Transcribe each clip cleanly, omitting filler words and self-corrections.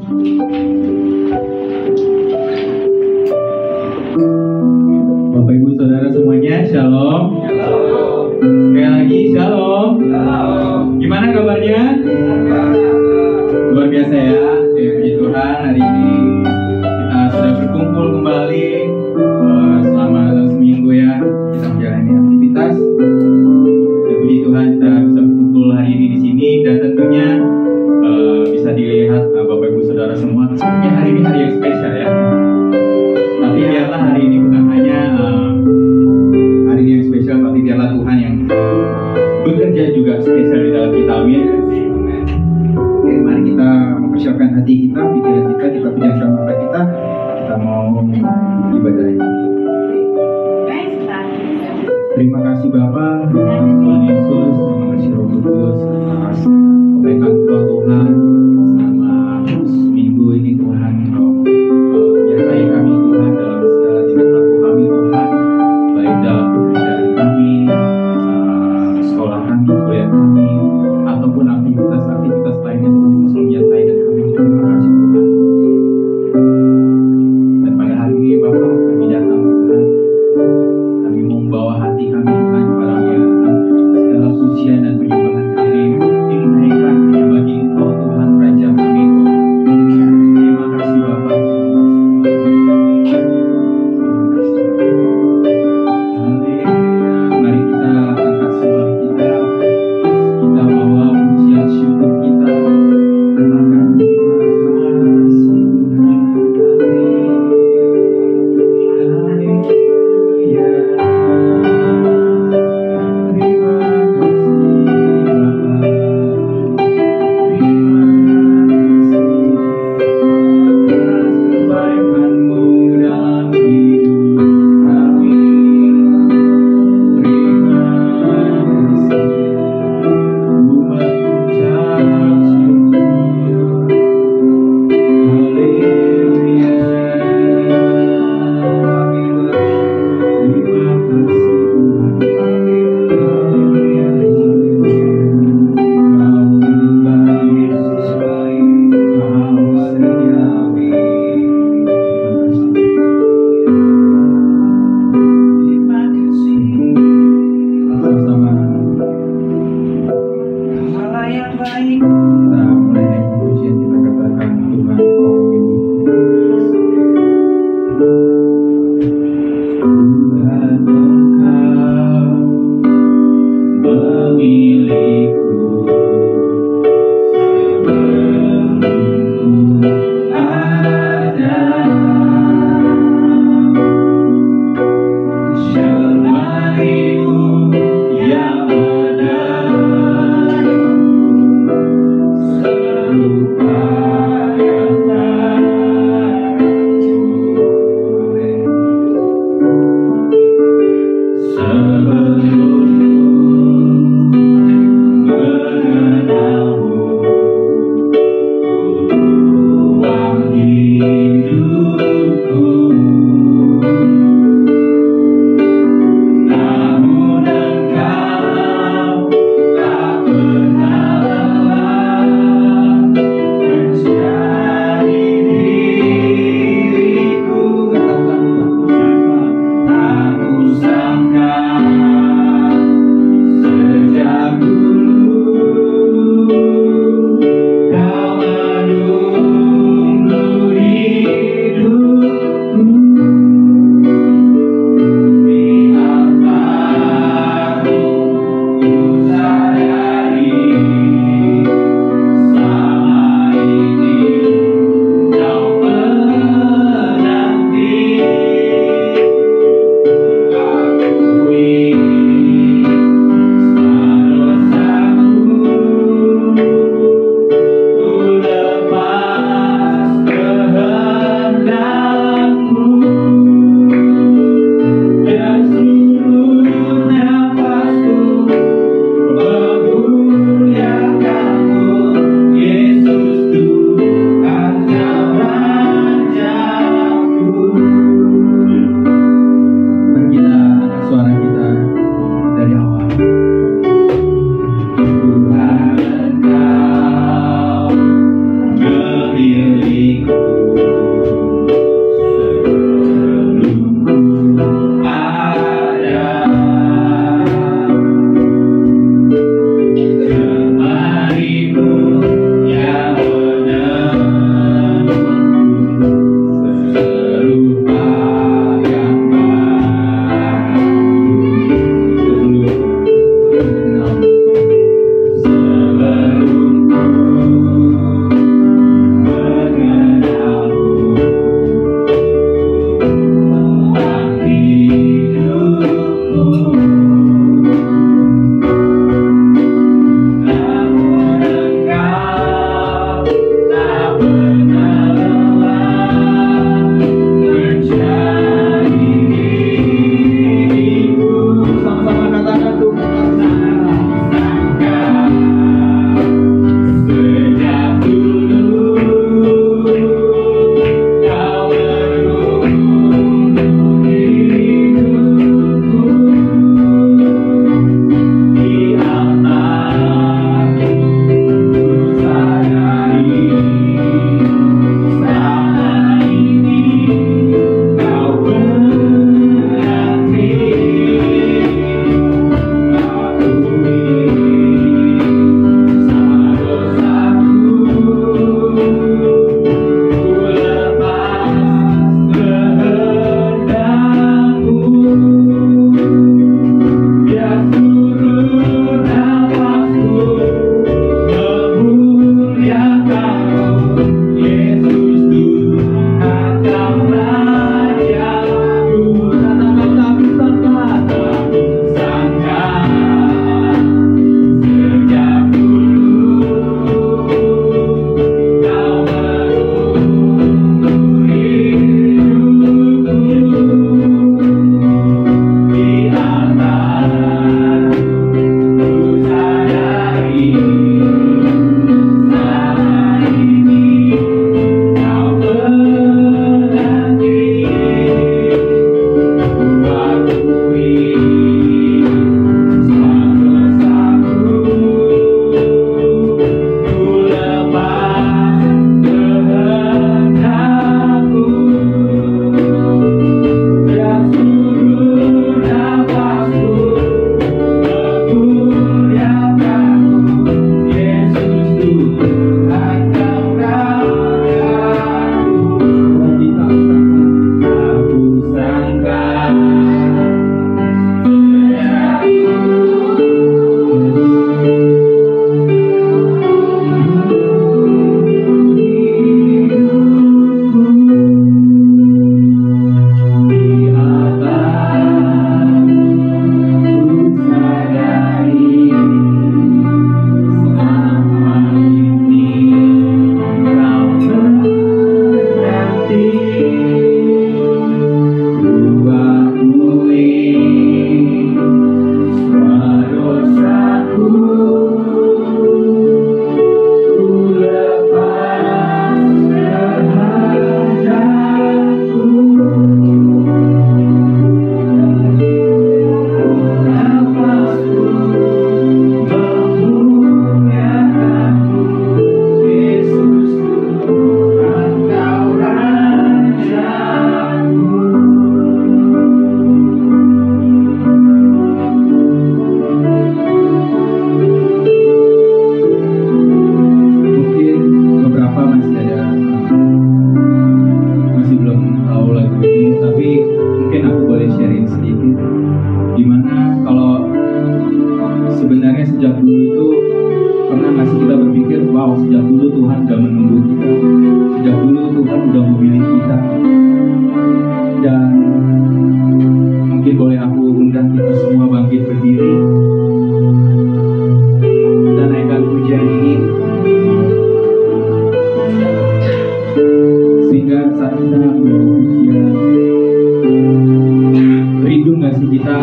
Bapak Ibu Saudara semuanya, Shalom. Sekali lagi, Shalom. Gimana kabarnya? Luar biasa ya. Puji Tuhan, hari ini kita sudah berkumpul kembali selama seminggu ya. Kita menjalani aktivitas. Puji Tuhan kita bisa berkumpul hari ini di sini, dan tentunya bisa dilihat Bapak Ibu Saudara semua. Sebenarnya hari ini hari yang spesial ya. Tapi biarlah hari ini bukan hanya hari ini yang spesial, tapi biarlah Tuhan yang bekerja juga spesial di dalam kita. Amin. Oke, mari kita mempersiapkan hati kita, pikiran kita pejamkan mata kita mau ibadah ini. Terima kasih Bapa, terima kasih Tuhan Yesus, terima kasih Roh Kudus atas kebaikan Engkau Tuhan. Selama minggu ini Tuhan Engkau menyertai kami Tuhan dalam segala tingkah laku kami Tuhan, baik dalam pekerjaan kami, sekolah kami, kuliah kami, ataupun aktivitas lainnya Tuhan Engkau selalu menyertai dan kami. Terima kasih Tuhan. Dan pada hari ini Bapa, kami datang Tuhan, kami mau membawa hati kami Tuhan kepada-Mu. Segala pujian dan penyembahan kami dinaikkan hanya bagi Engkau Tuhan, Raja kami Tuhan. Terima kasih Bapa. Mari kita angkat sembah kita bawa pujian syukur kita. Katakan terima kasih Tuhan. Haleluya. Terima kasih Bapa. Kebaikan-Mu dalam hidup kami. Terima kasih. Ku mengucap syukur. Haleluya. Terima kasih Tuhan. Haleluya. Kau baik, Kau setiawi. Terima kasih. Sama-sama. Kita mulai dengan pujian, kita katakan Tuhan Kau milikku. Tuhan Engkau milikku. Sebelumku ada, Syamaimu yang ada, serupa yang tak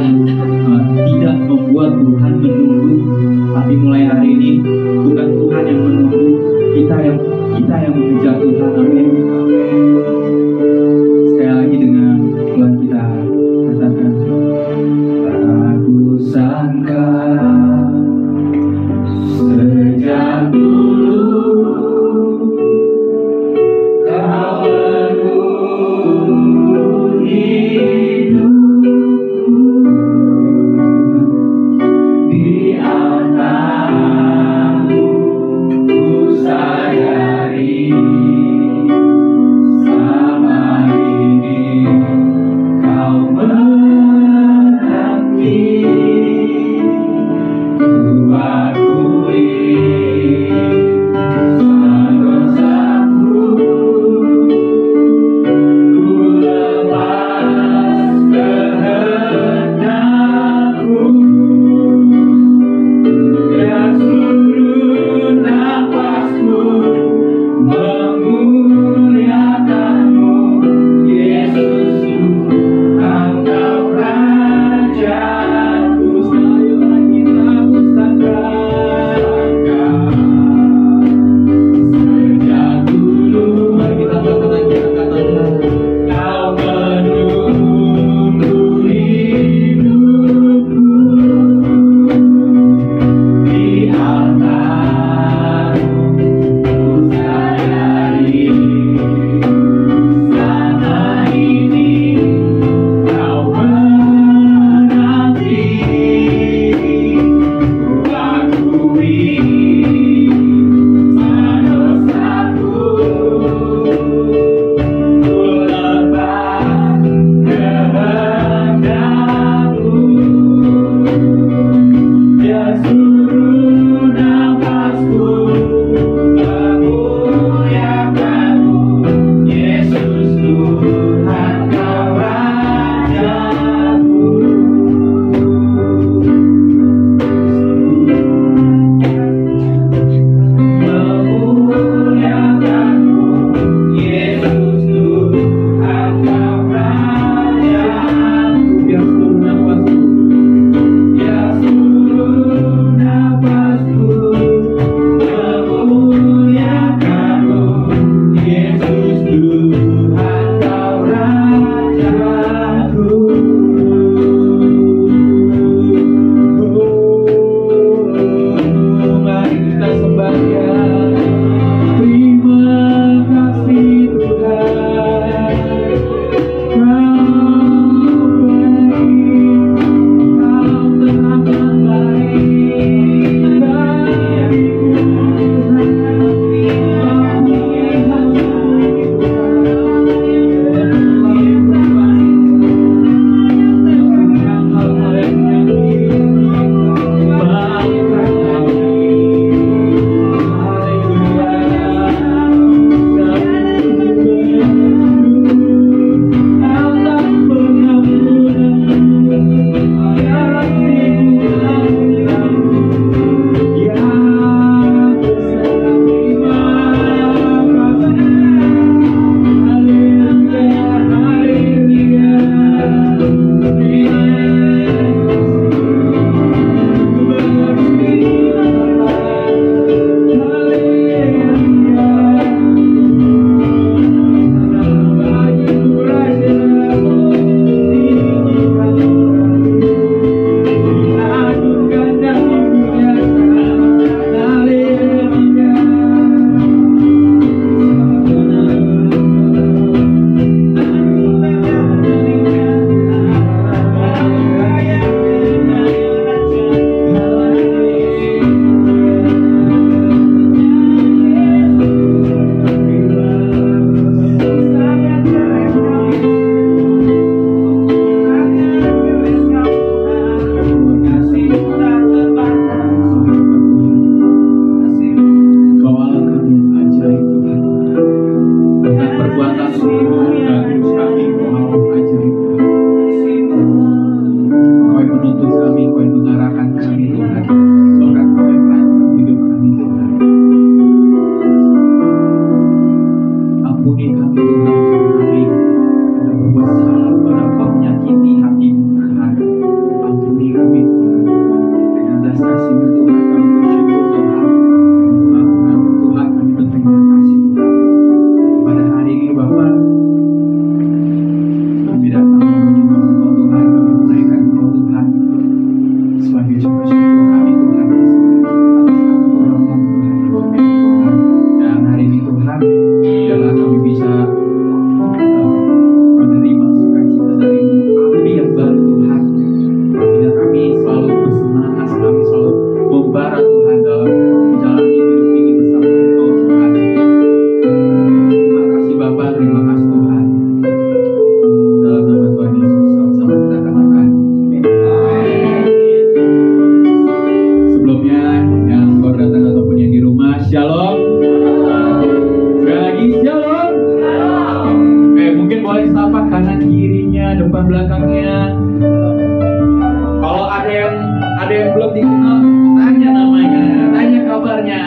tidak membuat Tuhan menunggu, tapi mulai hari ini bukan Tuhan yang menunggu, kita yang mengejar Tuhan. Amin. Sekali lagi dengan Tuhan kita katakan, aku sangka sejak dulu kau menunggu hidupku di antaramu ku sadari selama ini kau menanti ku akui semua dosaku ku lepaskan belakangnya. Kalau ada yang belum dikenal, tanya namanya, tanya kabarnya.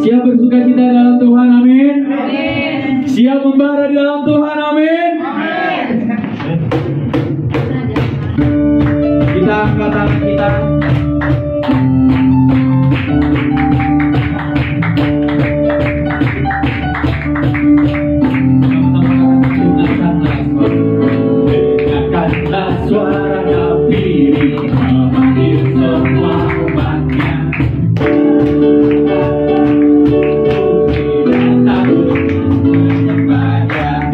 Siap bersuka cita dalam Tuhan, amin. Siap membara di dalam Tuhan, amin. Kita angkat tangan kita. Dengarkanlah suara Nabi memanggil semua umatnya. Tidak takut menyembahnya.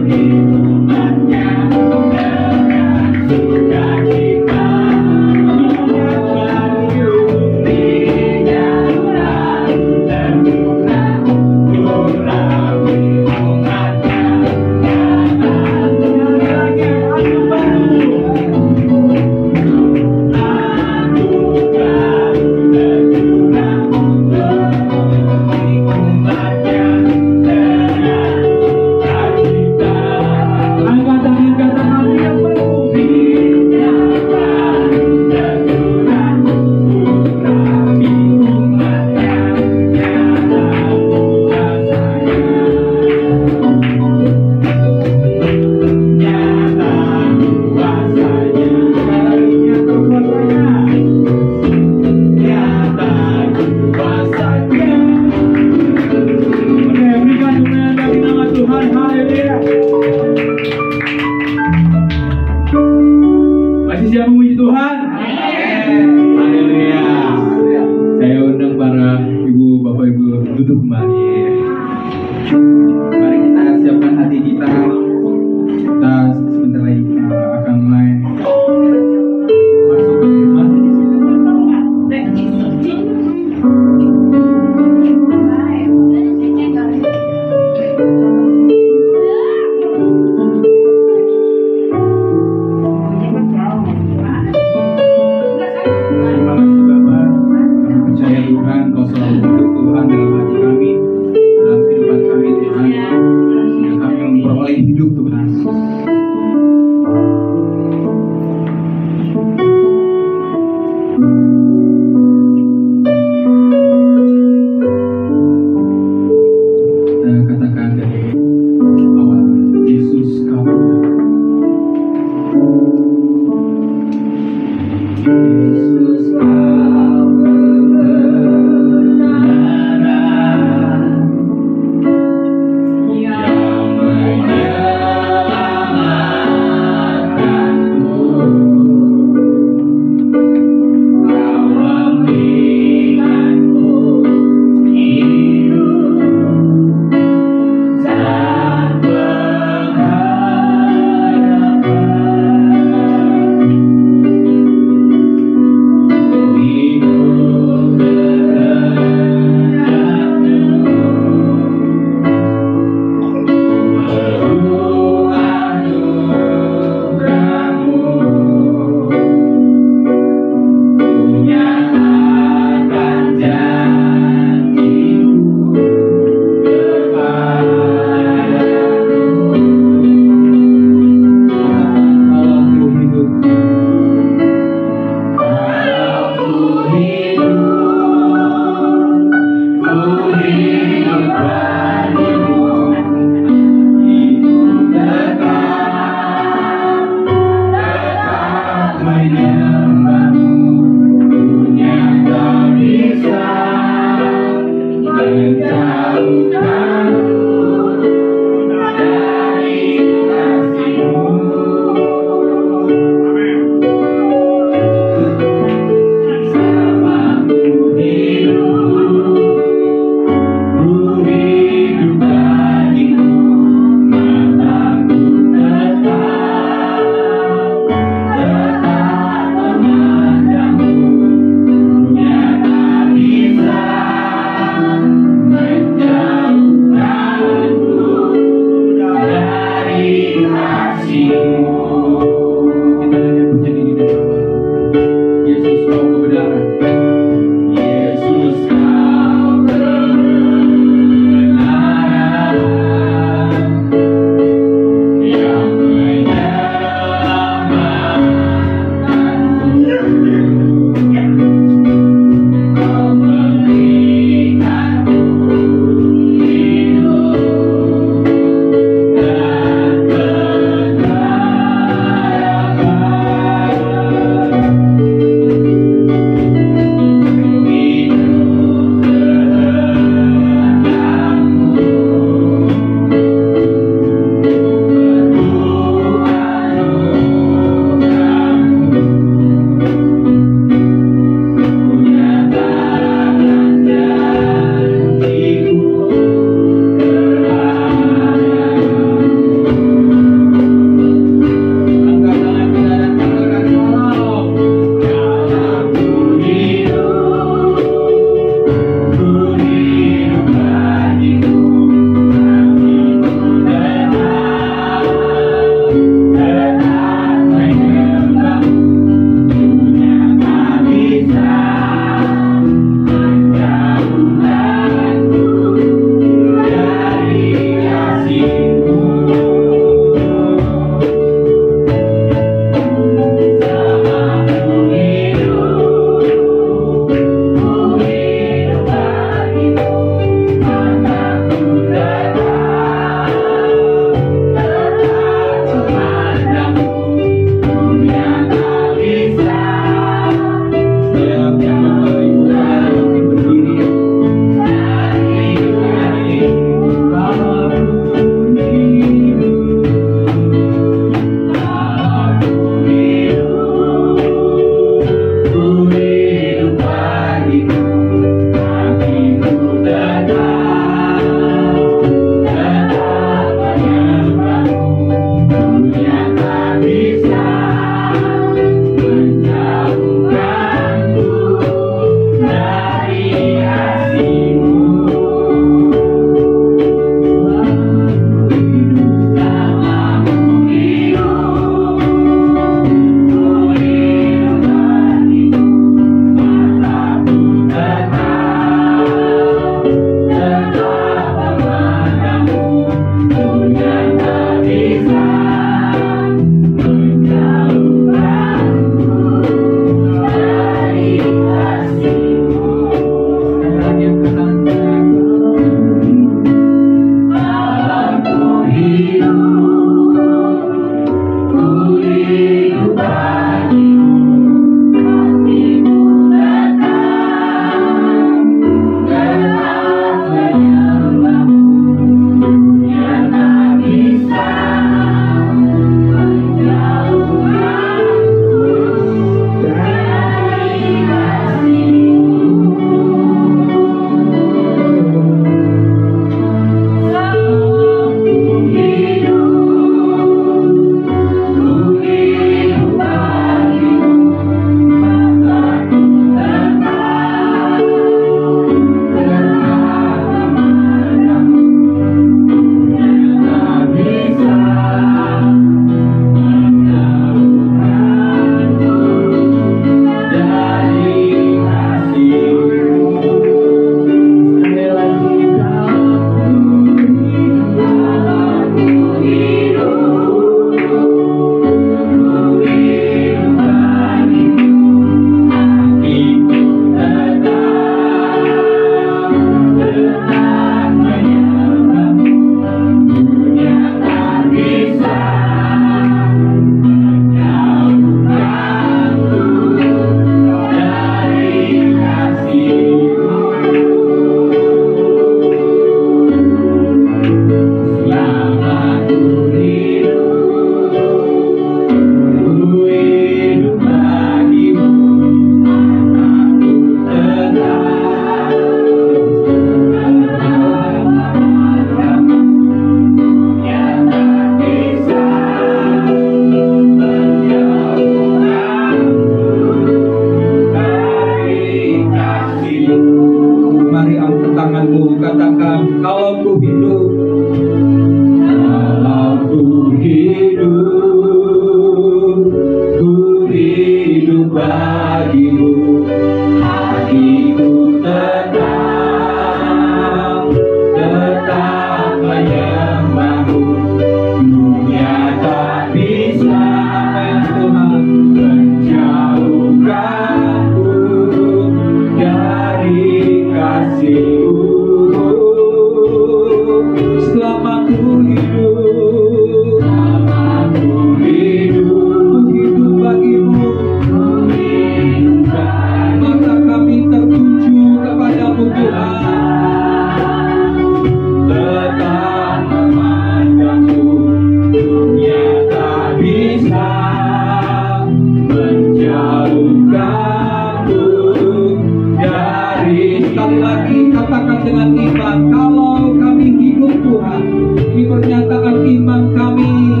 dengan iman. Kalau kami hidup Tuhan, ini pernyataan iman kami.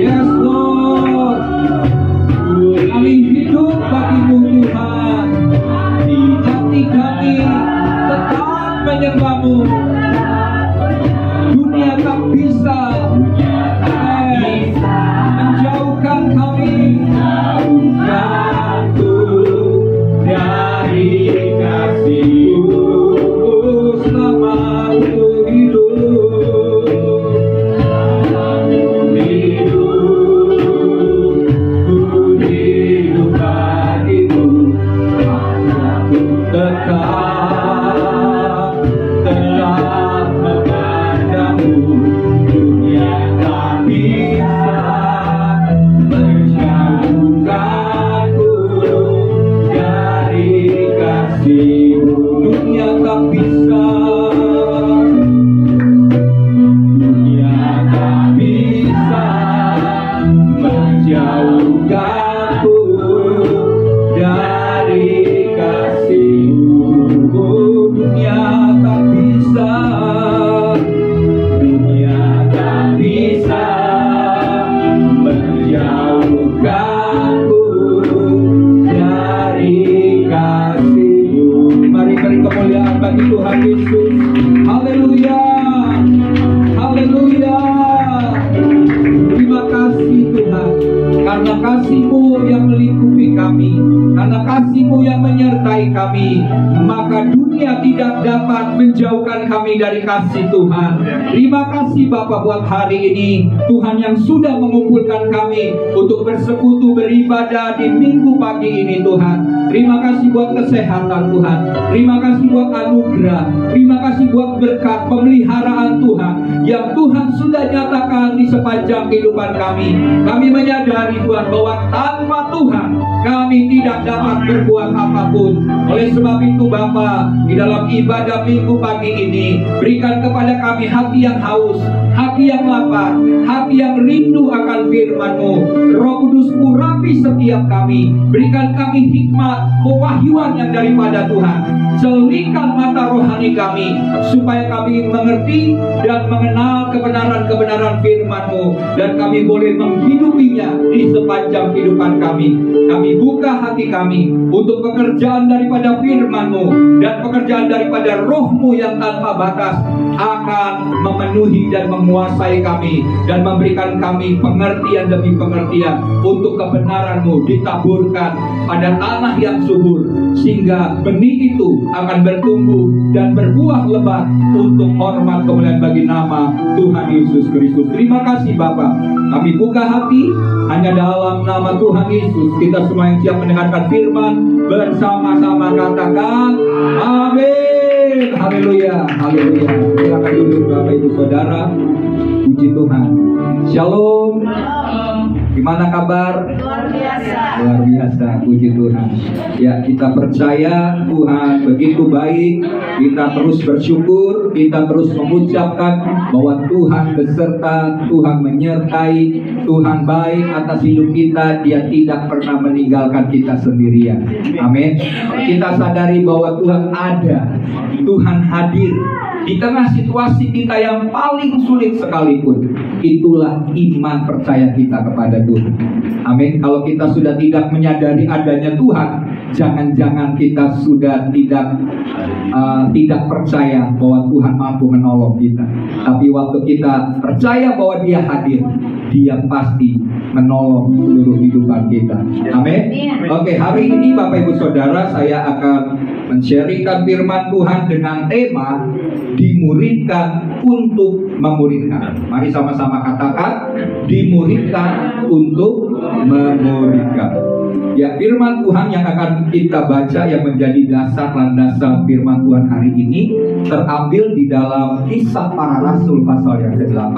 Yes Lord, kami hidup bagimu Tuhan. Hati kami tetap menyembahmu. Dunia tak bisa menjauhkan kami. Jauhkanku dari kasih-Mu selama aku hidup. Ku hidup bagimu. Aku tetap memandangmu. Dunia tak bisa menjauhkanku dari kasih-Mu. Dunia tak bisa, dunia tak bisa menjauhkanku dari kasih-Mu. Dunia tak bisa, dunia tak bisa menjauhkanku dari kasih-Mu. Mari beri kemuliaan bagi Tuhan Yesus. Haleluya, haleluya. Terima kasih Tuhan, karena kasih-Mu yang melingkupi kami, karena kasih-Mu yang menyertai kami, maka dunia tidak dapat menjauhkan kami dari kasih Tuhan. Terima kasih Bapa buat hari ini, Tuhan yang sudah mengumpulkan kami untuk bersekutu beribadah di minggu pagi ini Tuhan. Terima kasih buat kesehatan Tuhan, terima kasih buat anugerah, terima kasih buat berkat pemeliharaan Tuhan yang Tuhan sudah nyatakan di sepanjang kehidupan kami. Kami menyadari Tuhan bahwa tanpa Tuhan kami tidak dapat berbuat apapun. Oleh sebab itu Bapa, di dalam ibadah minggu pagi ini, berikan kepada kami hati yang haus, hati yang lapar, hati yang rindu akan firman-Mu. Roh Kudus urapi setiap kami, berikan kami hikmat, pewahyuan yang daripada Tuhan. Celingkan mata rohani kami, supaya kami mengerti dan mengenal kebenaran-kebenaran firman-Mu, dan kami boleh menghidupinya di sepanjang kehidupan kami. Kami buka hati kami untuk pekerjaan daripada firman-Mu, dan pekerjaan daripada Roh-Mu yang tanpa batas akan memenuhi dan menguasai kami, dan memberikan kami pengertian demi pengertian untuk kebenaran-Mu ditaburkan pada tanah yang subur, sehingga benih itu akan bertumbuh dan berbuah lebat untuk hormat kemuliaan bagi nama Tuhan Yesus Kristus. Terima kasih Bapa. Kami buka hati hanya dalam nama Tuhan Yesus. Kita semua yang siap mendengarkan firman bersama-sama katakan amin. Haleluya, haleluya. Silakan duduk Bapak Ibu Saudara. Puji Tuhan. Shalom. Gimana kabar? Luar biasa. Luar biasa, puji Tuhan. Ya, kita percaya Tuhan begitu baik. Kita terus bersyukur, kita terus mengucapkan bahwa Tuhan beserta, Tuhan menyertai, Tuhan baik atas hidup kita. Dia tidak pernah meninggalkan kita sendirian. Amin. Kita sadari bahwa Tuhan ada, Tuhan hadir di tengah situasi kita yang paling sulit sekalipun. Itulah iman percaya kita kepada Tuhan. Amin. Kalau kita sudah tidak menyadari adanya Tuhan, jangan-jangan kita sudah tidak percaya bahwa Tuhan mampu menolong kita. Tapi waktu kita percaya bahwa Dia hadir, Dia pasti menolong seluruh kehidupan kita. Amin. Oke, hari ini Bapak Ibu Saudara, saya akan men-sharingkan firman Tuhan dengan tema dimuridkan untuk memuridkan. Mari sama-sama katakan dimuridkan untuk memuridkan. Ya, firman Tuhan yang akan kita baca yang menjadi dasar landasan firman Tuhan hari ini terambil di dalam Kisah Para Rasul pasal yang ke-8.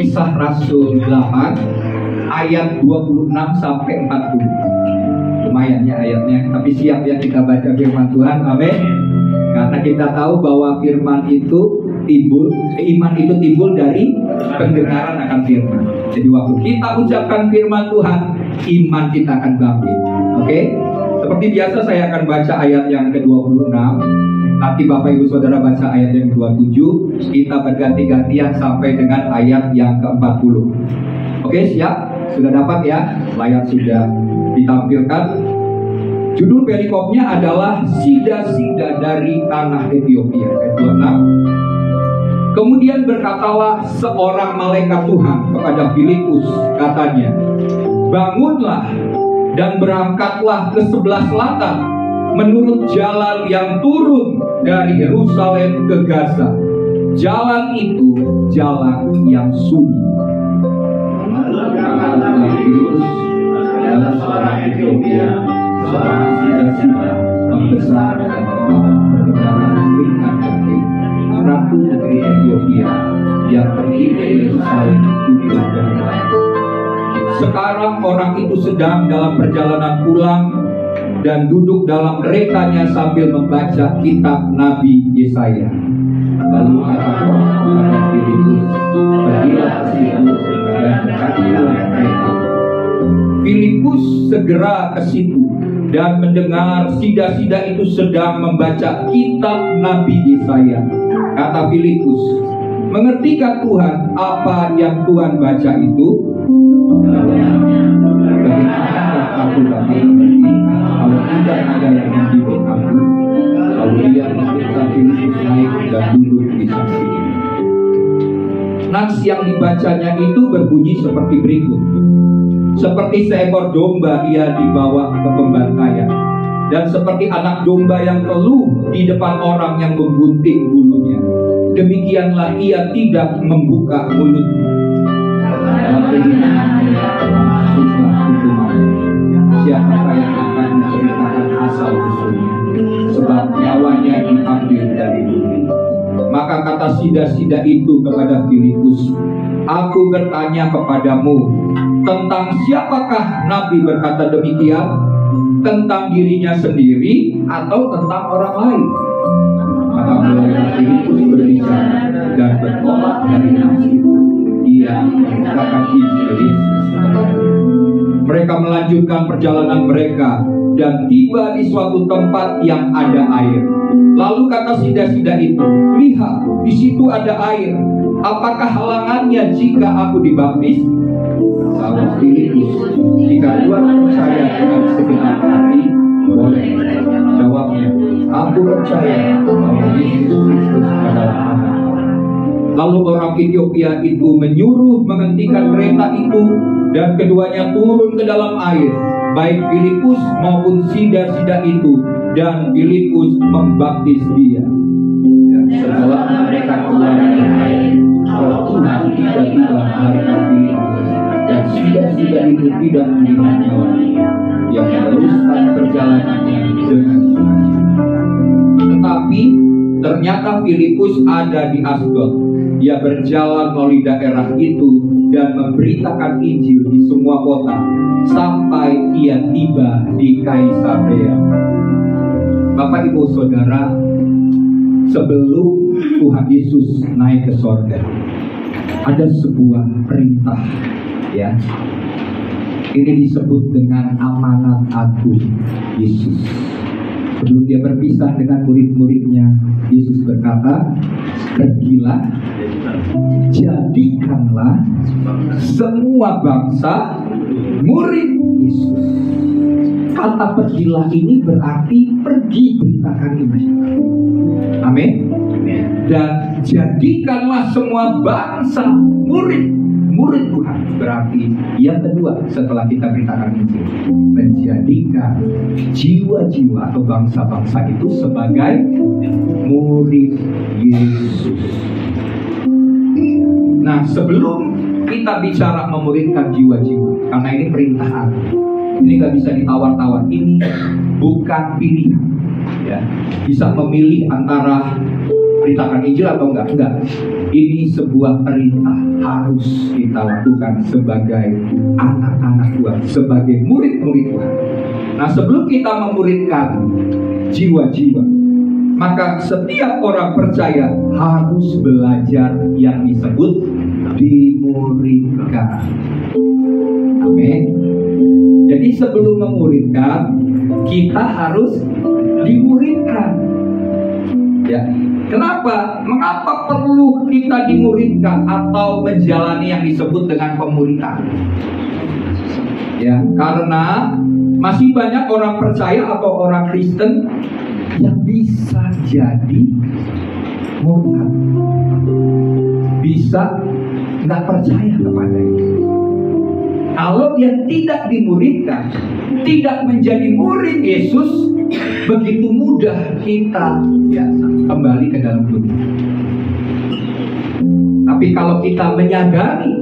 Kisah Rasul 8 ayat 26 sampai 40. Lumayan ya ayatnya, tapi siap ya kita baca firman Tuhan. Amin. Karena kita tahu bahwa firman itu timbul, iman itu timbul dari pendengaran akan firman. Jadi waktu kita ucapkan firman Tuhan, iman kita akan bangkit. Oke? Seperti biasa saya akan baca ayat yang ke-26 Nanti Bapak Ibu Saudara baca ayat yang 27, kita berganti-gantian sampai dengan ayat yang ke-40. Oke, siap? Sudah dapat ya? Layar sudah ditampilkan. Judul perikopnya adalah Sida-sida dari tanah Ethiopia. Ayat 26. Kemudian berkatalah seorang malaikat Tuhan kepada Filipus, katanya, bangunlah dan berangkatlah ke sebelah selatan menurut jalan yang turun dari Yerusalem ke Gaza. Jalan itu jalan yang sunyi. Filipus adalah seorang Ethiopia, seorang sida-sida pembesar dan berkendaraan ringan kaki, ratu negeri Ethiopia yang pergi ke Yerusalem untuk beribadah. Sekarang orang itu sedang dalam perjalanan pulang dan duduk dalam keretanya sambil membaca kitab Nabi Yesaya. Lalu kata Tuhan kepada Filipus, pergilah ke situ dan dekatilah mereka. Filipus segera ke situ dan mendengar sida-sida itu sedang membaca kitab Nabi Yesaya. Kata Filipus, mengertikah Tuhan apa yang Tuhan baca itu? Bagaimana aku dapat mengerti kalau tidak ada yang mendidik aku? Lalu dia meminta Filipus naik dan duduk di sampingnya. Nats yang dibacanya itu berbunyi seperti berikut. Seperti seekor domba ia dibawa ke pembantaian, dan seperti anak domba yang keluh di depan orang yang menggunting bulunya, demikianlah ia tidak membuka mulutnya. Siapakah yang akan menceritakan asal usulnya, sebab nyawanya diambil dari bumi. Maka kata sida-sida itu kepada Filipus, aku bertanya kepadamu, tentang siapakah Nabi berkata demikian? Tentang dirinya sendiri atau tentang orang lain? Maka mulai Filipus berbicara dan bertolak dari nafsu itu. Ia membukakan Injil Yesus. Mereka melanjutkan perjalanan mereka dan tiba di suatu tempat yang ada air. Lalu kata sida-sida itu, lihat, di situ ada air. Apakah halangannya jika aku dibaptis? Jawab Filipus, jika Tuhan percaya dengan segenap hati, boleh. Jawabnya, aku percaya bahwa Yesus Kristus adalah Anak. Lalu orang Ethiopia itu menyuruh menghentikan kereta itu dan keduanya turun ke dalam air, baik Filipus maupun sida-sida itu, dan Filipus membaptis dia. Setelah mereka keluar dari air, Roh Tuhan tiba-tiba melarikan Filipus, dan sida-sida itu tidak melihatnya lagi. Dia meneruskan perjalanannya dengan sukacita. Tetapi ternyata Filipus ada di Asdod. Dia berjalan melalui daerah itu dan memberitakan Injil di semua kota sampai ia tiba di Kaisarea. Bapak Ibu Saudara, sebelum Tuhan Yesus naik ke sorga, ada sebuah perintah, ya. Ini disebut dengan amanat agung Yesus. Sebelum dia berpisah dengan murid-muridnya, Yesus berkata, pergilah, jadikanlah semua bangsa murid Yesus. Kata pergilah ini berarti pergi beritakan Injil. Amin. Dan jadikanlah semua bangsa murid Tuhan. Berarti yang kedua setelah kita beritakan Injil, menjadikan jiwa-jiwa atau bangsa-bangsa itu sebagai murid Yesus. Nah, sebelum kita bicara memuridkan jiwa-jiwa, karena ini perintah Allah, ini gak bisa ditawar-tawar, ini bukan pilihan, ya. Bisa memilih antara beritakan Injil atau enggak. Ini sebuah perintah, harus kita lakukan sebagai anak-anak Tuhan, sebagai murid-murid Tuhan. Nah, sebelum kita memuridkan jiwa-jiwa, maka setiap orang percaya harus belajar yang disebut dimuridkan. Amin. Jadi sebelum memuridkan, kita harus dimuridkan. Ya, kenapa? Mengapa perlu kita dimuridkan atau menjalani yang disebut dengan pemuridan? Ya, karena masih banyak orang percaya atau orang Kristen yang bisa jadi murtad, bisa nggak percaya kepada Yesus. Kalau dia tidak dimuridkan, tidak menjadi murid Yesus, begitu mudah kita kembali ke dalam dunia. Tapi kalau kita menyadari,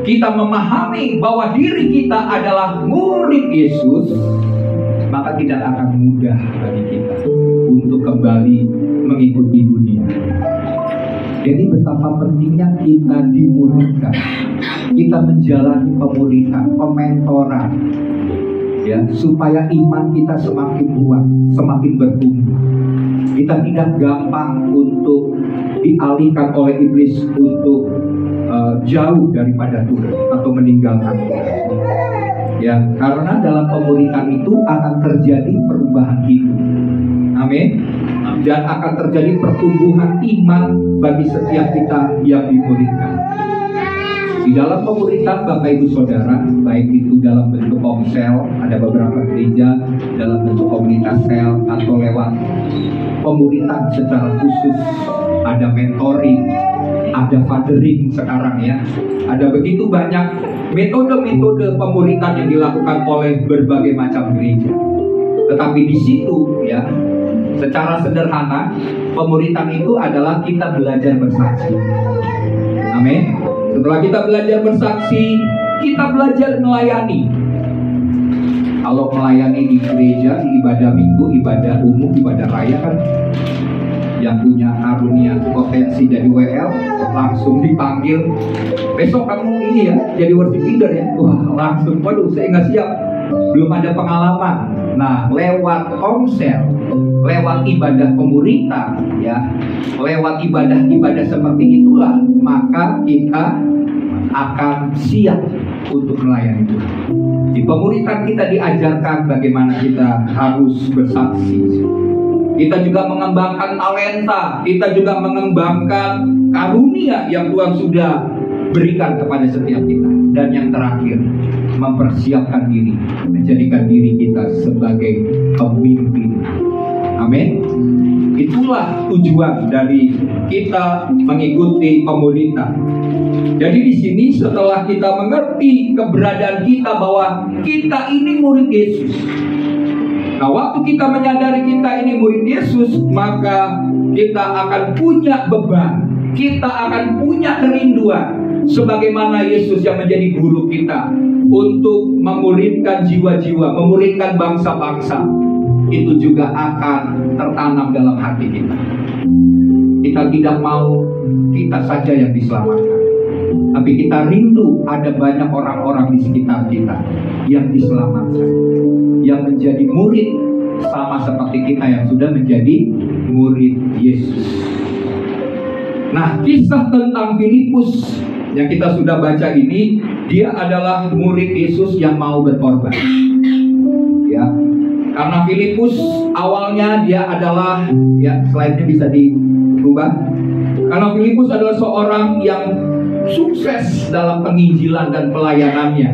kita memahami bahwa diri kita adalah murid Yesus, maka tidak akan mudah bagi kita untuk kembali mengikuti dunia. Jadi betapa pentingnya kita dimuridkan, kita menjalani pemuridan, pementoran, ya, supaya iman kita semakin kuat, semakin bertumbuh. Kita tidak gampang untuk dialihkan oleh iblis untuk jauh daripada Tuhan atau meninggalkan Tuhan. Ya, karena dalam pemuridan itu akan terjadi perubahan hidup. Amin. Dan akan terjadi pertumbuhan iman bagi setiap kita yang dimuridkan. Di dalam pemuridan, Bapak Ibu Saudara, baik itu dalam bentuk komsel, ada beberapa gereja dalam bentuk komunitas sel, atau lewat pemuridan secara khusus, ada mentoring, ada fathering sekarang ya. Ada begitu banyak metode-metode pemuridan yang dilakukan oleh berbagai macam gereja. Tetapi di situ ya, secara sederhana, pemuridan itu adalah kita belajar bersaksi. Amin. Setelah kita belajar bersaksi, kita belajar melayani. Kalau melayani di gereja, di ibadah minggu, ibadah umum, ibadah raya kan, yang punya karunia potensi jadi WL langsung dipanggil, besok kamu ini ya jadi worship leader ya. Wah, langsung, waduh, saya nggak siap, belum ada pengalaman. Nah, lewat komsel, lewat ibadah pemuridan ya, lewat ibadah-ibadah seperti itulah, maka kita akan siap untuk melayani Tuhan. Di pemuridan kita diajarkan bagaimana kita harus bersaksi. Kita juga mengembangkan talenta, kita juga mengembangkan karunia yang Tuhan sudah berikan kepada setiap kita. Dan yang terakhir, mempersiapkan diri, menjadikan diri kita sebagai pemimpin. Amin. Itulah tujuan dari kita mengikuti pemuridan. Jadi di sini setelah kita mengerti keberadaan kita bahwa kita ini murid Yesus. Nah, waktu kita menyadari kita ini murid Yesus, maka kita akan punya beban, kita akan punya kerinduan sebagaimana Yesus yang menjadi guru kita untuk memuridkan jiwa-jiwa, memuridkan bangsa-bangsa. Itu juga akan tertanam dalam hati kita. Kita tidak mau kita saja yang diselamatkan, tapi kita rindu ada banyak orang-orang di sekitar kita yang diselamatkan, yang menjadi murid sama seperti kita yang sudah menjadi murid Yesus. Nah, kisah tentang Filipus yang kita sudah baca ini, dia adalah murid Yesus yang mau berkorban. Ya, karena Filipus awalnya dia adalah, ya, slide-nya bisa dirubah. Karena Filipus adalah seorang yang sukses dalam penginjilan dan pelayanannya.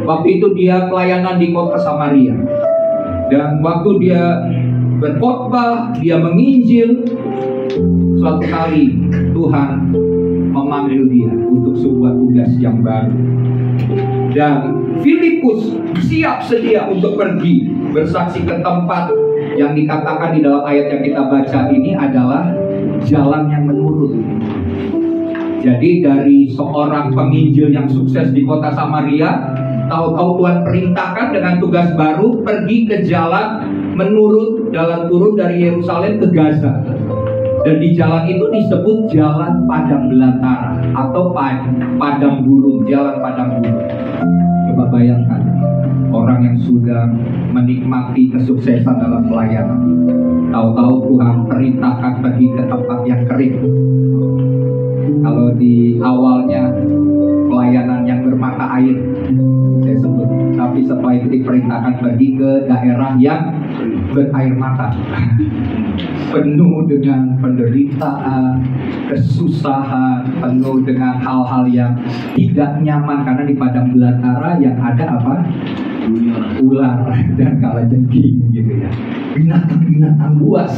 Waktu itu dia pelayanan di kota Samaria. Dan waktu dia berkhotbah, dia menginjil, suatu kali Tuhan memanggil dia untuk sebuah tugas yang baru. Dan Filipus siap sedia untuk pergi bersaksi ke tempat yang dikatakan di dalam ayat yang kita baca ini adalah jalan yang menurun. Jadi dari seorang penginjil yang sukses di kota Samaria, tahu-tahu Tuhan perintahkan dengan tugas baru pergi ke jalan menurun, jalan turun dari Yerusalem ke Gaza. Dan di jalan itu disebut jalan padang belantara atau padang gurun, jalan padang gurun. Coba bayangkan, orang yang sudah menikmati kesuksesan dalam pelayanan, tahu-tahu Tuhan perintahkan pergi ke tempat yang kering. Kalau di awalnya pelayanan yang bermata air, saya sebut, tapi setelah itu diperintahkan pergi ke daerah yang berair mata, penuh dengan penderitaan, kesusahan, penuh dengan hal-hal yang tidak nyaman, karena di padang belantara yang ada apa? Ular dan kalajengking gitu ya, binatang-binatang buas.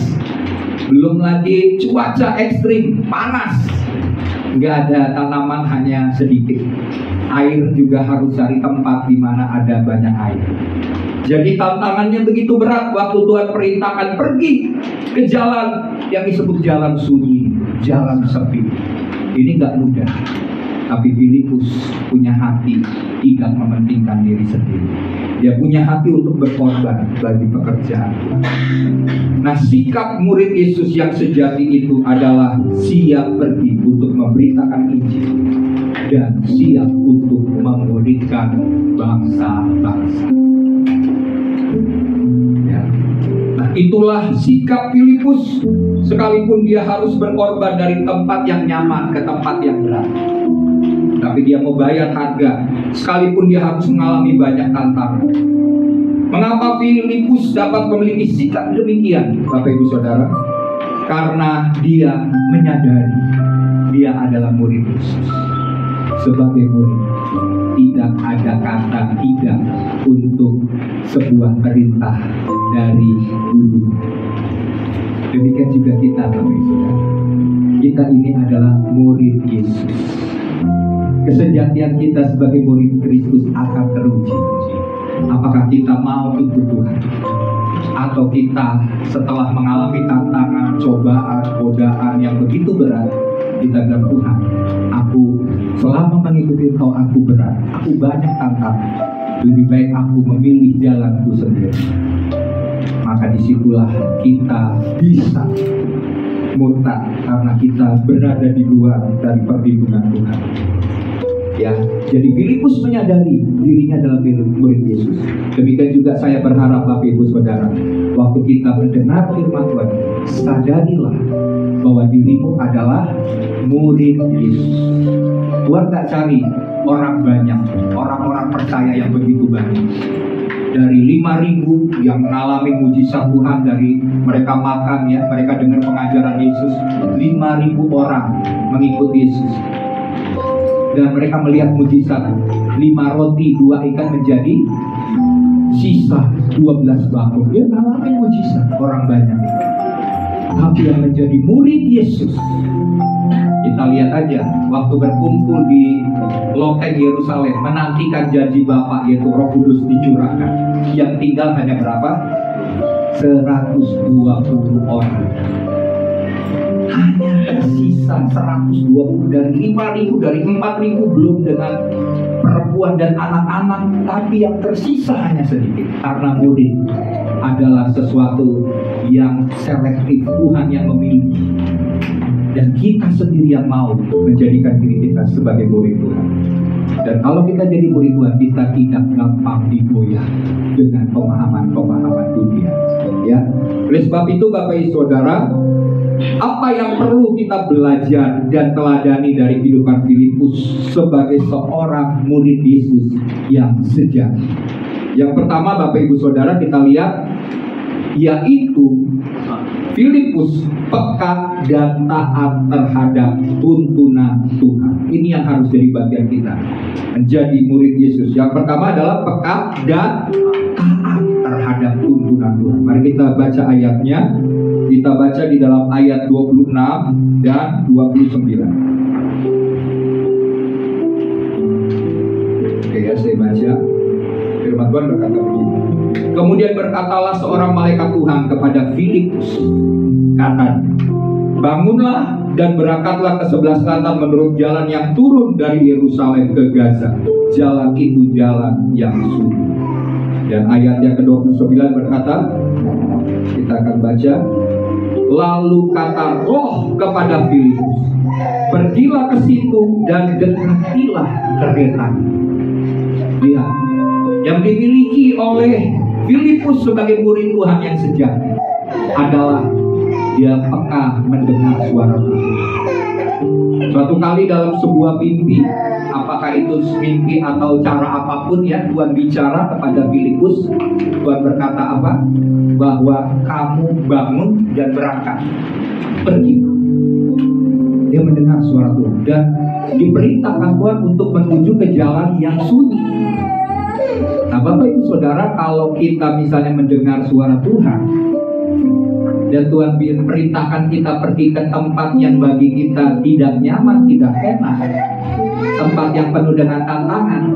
Belum lagi cuaca ekstrim, panas, nggak ada tanaman, hanya sedikit. Air juga harus cari tempat di mana ada banyak air. Jadi tantangannya begitu berat waktu Tuhan perintahkan pergi ke jalan yang disebut jalan sunyi, jalan sepi. Ini nggak mudah. Tapi Filipus punya hati tidak mementingkan diri sendiri. Dia punya hati untuk berkorban bagi pekerjaan Tuhan. Nah, sikap murid Yesus yang sejati itu adalah siap pergi untuk memberitakan Injil dan siap untuk memuridkan bangsa-bangsa. Ya. Nah, itulah sikap Filipus, sekalipun dia harus berkorban dari tempat yang nyaman ke tempat yang berat. Tapi dia mau bayar harga, sekalipun dia harus mengalami banyak tantangan. Mengapa Filipus dapat memiliki sikap demikian, Bapak Ibu Saudara? Karena dia menyadari dia adalah murid Yesus. Sebagai murid, tidak ada kata tidak untuk sebuah perintah dari guru. Demikian juga kita, Bapak Ibu Saudara. Kita ini adalah murid Yesus. Kesejatian kita sebagai murid Kristus akan teruji. Apakah kita mau ikut Tuhan? Atau kita setelah mengalami tantangan, cobaan, godaan yang begitu berat, kita bilang, Tuhan, aku selama mengikuti Engkau aku berat, aku banyak tantangan, lebih baik aku memilih jalanku sendiri. Maka disitulah kita bisa murtad, karena kita berada di luar dari perlindungan Tuhan. Ya, jadi Filipus menyadari dirinya adalah murid Yesus. Demikian juga saya berharap Bapak Ibu Saudara, waktu kita mendengar firman Tuhan, sadarilah bahwa dirimu adalah murid Yesus. Tuhan tak cari orang banyak, orang-orang percaya yang begitu banyak. Dari 5.000 yang mengalami mujizat Tuhan, dari mereka makan ya, mereka dengar pengajaran Yesus, 5.000 orang mengikut Yesus. Dan mereka melihat mujizat, 5 roti 2 ikan menjadi sisa 12 bakul. Dia mengalami mujizat, orang banyak. Tapi yang menjadi murid Yesus, kita lihat aja waktu berkumpul di loteng Yerusalem, menantikan janji Bapa, yaitu Roh Kudus dicurahkan. Yang tinggal hanya berapa? 120 orang. Hanya tersisa 120 dari 5.000, dari 4.000, belum dengan perempuan dan anak-anak. Tapi yang tersisa hanya sedikit. Karena murid adalah sesuatu yang selektif, Tuhan yang memilih. Dan kita sendiri yang mau menjadikan diri kita sebagai murid Tuhan. Dan kalau kita jadi murid Tuhan, kita tidak gampang digoyah dengan pemahaman-pemahaman dunia. Ya, oleh sebab itu Bapak Ibu Saudara, apa yang perlu kita belajar dan teladani dari kehidupan Filipus sebagai seorang murid Yesus yang sejati? Yang pertama Bapak Ibu Saudara, kita lihat, yaitu Filipus peka dan taat terhadap tuntunan Tuhan. Ini yang harus jadi bagian kita menjadi murid Yesus. Yang pertama adalah peka dan taat terhadap tuntunan Tuhan. Mari kita baca ayatnya. Kita baca di dalam ayat 26 dan 29. Oke ya, saya baca. Firman Tuhan berkata begini. Kemudian berkatalah seorang malaikat Tuhan kepada Filipus, katanya, bangunlah dan berangkatlah ke sebelah selatan menurut jalan yang turun dari Yerusalem ke Gaza. Jalan itu jalan yang sunyi. Dan ayat yang ke-29 berkata, kita akan baca. Lalu kata Roh kepada Filipus, pergilah ke situ dan dekatilah keretanya. Lihat, yang dimiliki oleh Filipus sebagai murid Tuhan yang sejati adalah dia peka mendengar suara Tuhan. Suatu kali dalam sebuah mimpi, apakah itu mimpi atau cara apapun ya, Tuhan bicara kepada Filipus. Tuhan berkata apa? Bahwa kamu bangun dan berangkat, pergi. Dia mendengar suara Tuhan dan diperintahkan Tuhan untuk menuju ke jalan yang sunyi. Nah, Bapak Ibu Saudara, kalau kita misalnya mendengar suara Tuhan dan Tuhan perintahkan kita pergi ke tempat yang bagi kita tidak nyaman, tidak enak, tempat yang penuh dengan tantangan,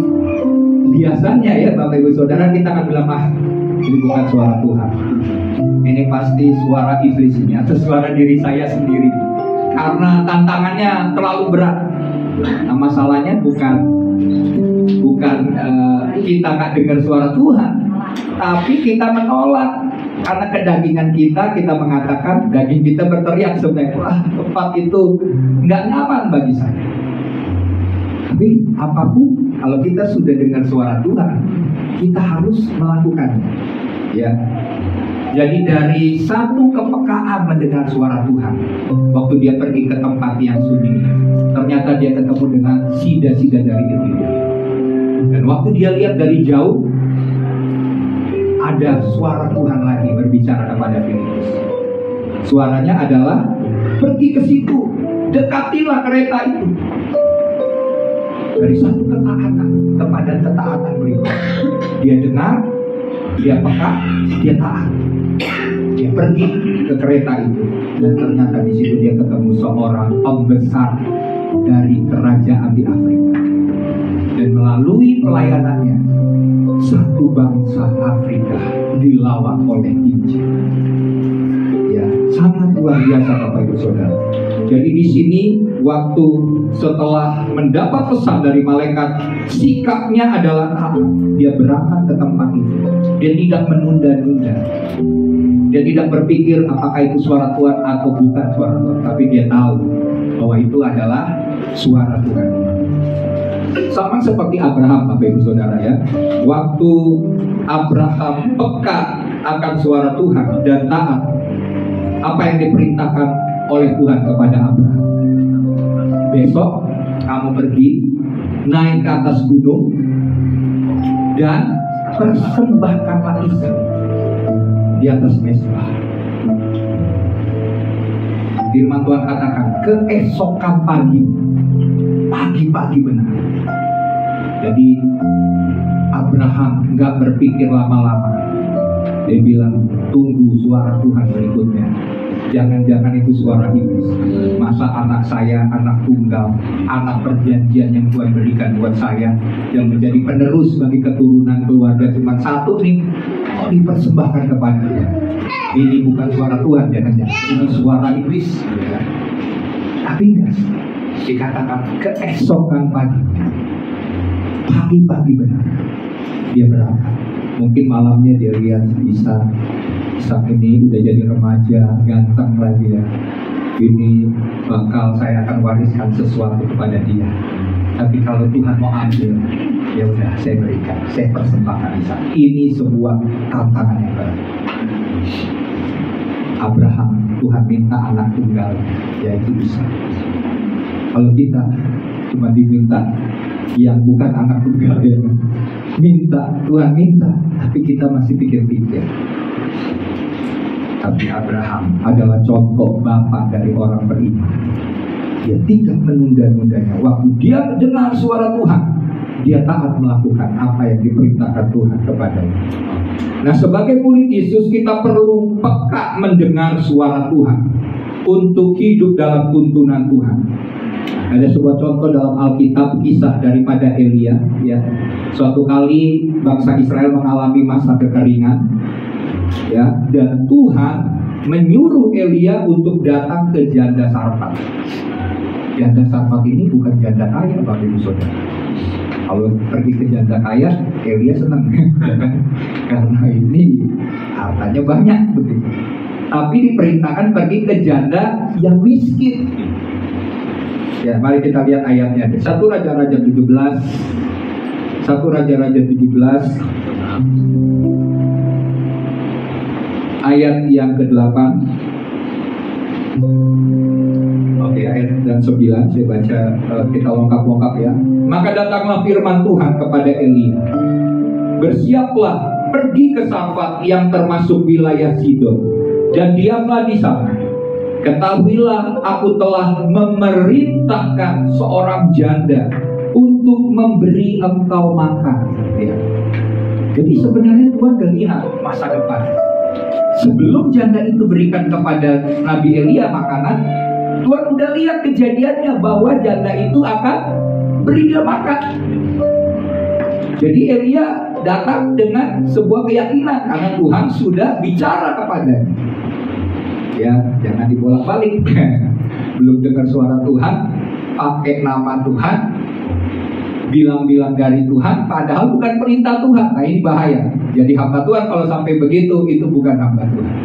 biasanya ya Bapak Ibu Saudara, kita akan bilang, ini bukan suara Tuhan, ini pasti suara iblis ini atau suara diri saya sendiri, karena tantangannya terlalu berat. Nah, masalahnya bukan kita nggak dengar suara Tuhan, tapi kita menolak. Karena kedagingan kita mengatakan, daging kita berteriak sebenarnya, tempat itu nggak nyaman bagi saya. Tapi apapun, kalau kita sudah dengar suara Tuhan, kita harus melakukannya. Ya. Jadi dari satu kepekaan mendengar suara Tuhan, waktu dia pergi ke tempat yang sunyi, ternyata dia ketemu dengan sida-sida dari Etiopia. Dan waktu dia lihat dari jauh, ada suara Tuhan lagi berbicara kepada Filipus. Suaranya adalah, pergi ke situ, dekatilah kereta itu. Dari satu ketaatan kepada ketaatan berikut, dia dengar, dia peka, dia taat. Dia pergi ke kereta itu, dan ternyata di situ dia ketemu seorang pembesar dari kerajaan di Afrika. Dan melalui pelayanannya, satu bangsa Afrika dilawan oleh Injil. Ya, sangat luar biasa Bapak Ibu Saudara. Jadi di sini waktu setelah mendapat pesan dari malaikat, sikapnya adalah dia berangkat ke tempat itu. Dia tidak menunda-nunda. Dia tidak berpikir apakah itu suara Tuhan atau bukan suara Tuhan, tapi dia tahu bahwa itu adalah suara Tuhan. Sama seperti Abraham, Bapak Ibu Saudara ya. Waktu Abraham peka akan suara Tuhan dan taat, apa yang diperintahkan oleh Tuhan kepada Abraham? Besok kamu pergi naik ke atas gunung dan persembahkanlah Ishak di atas mezbah. Firman Tuhan katakan keesokan pagi benar. Jadi Abraham nggak berpikir lama-lama. Dia bilang, tunggu suara Tuhan berikutnya. Jangan-jangan itu suara iblis. Masa anak saya, anak tunggal, anak perjanjian yang Tuhan berikan buat saya, yang menjadi penerus bagi keturunan keluarga cuma satu nih, dipersembahkan kepada dia. Ini bukan suara Tuhan, jangan-jangan ini suara iblis. Ya. Tapi enggak, dikatakan keesokan pagi benar dia berangkat. Mungkin malamnya dia lihat Ishak ini udah jadi remaja, ganteng lagi ya. Ini bakal saya akan wariskan sesuatu kepada dia. Tapi kalau Tuhan mau ambil, ya udah saya berikan, saya persembahkan Ishak. Ini sebuah tantangan yang berat. Abraham, Tuhan minta anak tunggal, yaitu Ishak. Kalau kita cuma diminta yang bukan anak tunggal ya, Tuhan minta, tapi kita masih pikir-pikir. Tapi Abraham adalah contoh bapak dari orang beriman. Dia tidak menunda-nundanya. Waktu dia dengar suara Tuhan, dia taat melakukan apa yang diperintahkan Tuhan kepadanya. Nah, sebagai murid Yesus, kita perlu peka mendengar suara Tuhan untuk hidup dalam tuntunan Tuhan. Ada sebuah contoh dalam Alkitab, kisah daripada Elia. Ya, suatu kali bangsa Israel mengalami masa kekeringan, ya, dan Tuhan menyuruh Elia untuk datang ke janda Sarfat. Janda Sarfat ini bukan janda kaya, Bapak Ibu Saudara. Kalau pergi ke janda kaya, Elia senang, karena ini hartanya banyak begitu. Tapi diperintahkan pergi ke janda yang miskin. Ya, mari kita lihat ayatnya. 1 Raja-Raja 17. 1 Raja-Raja 17 ayat yang ke-8. Oke, ayat dan 9 saya baca, kita lengkap-lengkap ya. Maka datanglah firman Tuhan kepada Elia, bersiaplah, pergi ke Sarfat yang termasuk wilayah Sidon, dan diamlah di sana. Ketahuilah, aku telah memerintahkan seorang janda untuk memberi engkau makan. Ya. Jadi sebenarnya Tuhan udah lihat masa depan. Sebelum janda itu berikan kepada Nabi Elia makanan, Tuhan udah lihat kejadiannya bahwa janda itu akan beri dia makan. Jadi Elia datang dengan sebuah keyakinan karena Tuhan sudah bicara kepadanya. Ya, jangan dibolak-balik. Belum dengar suara Tuhan, pakai nama Tuhan, bilang-bilang dari Tuhan, padahal bukan perintah Tuhan. Nah, ini bahaya. Jadi hamba Tuhan kalau sampai begitu, itu bukan hamba Tuhan.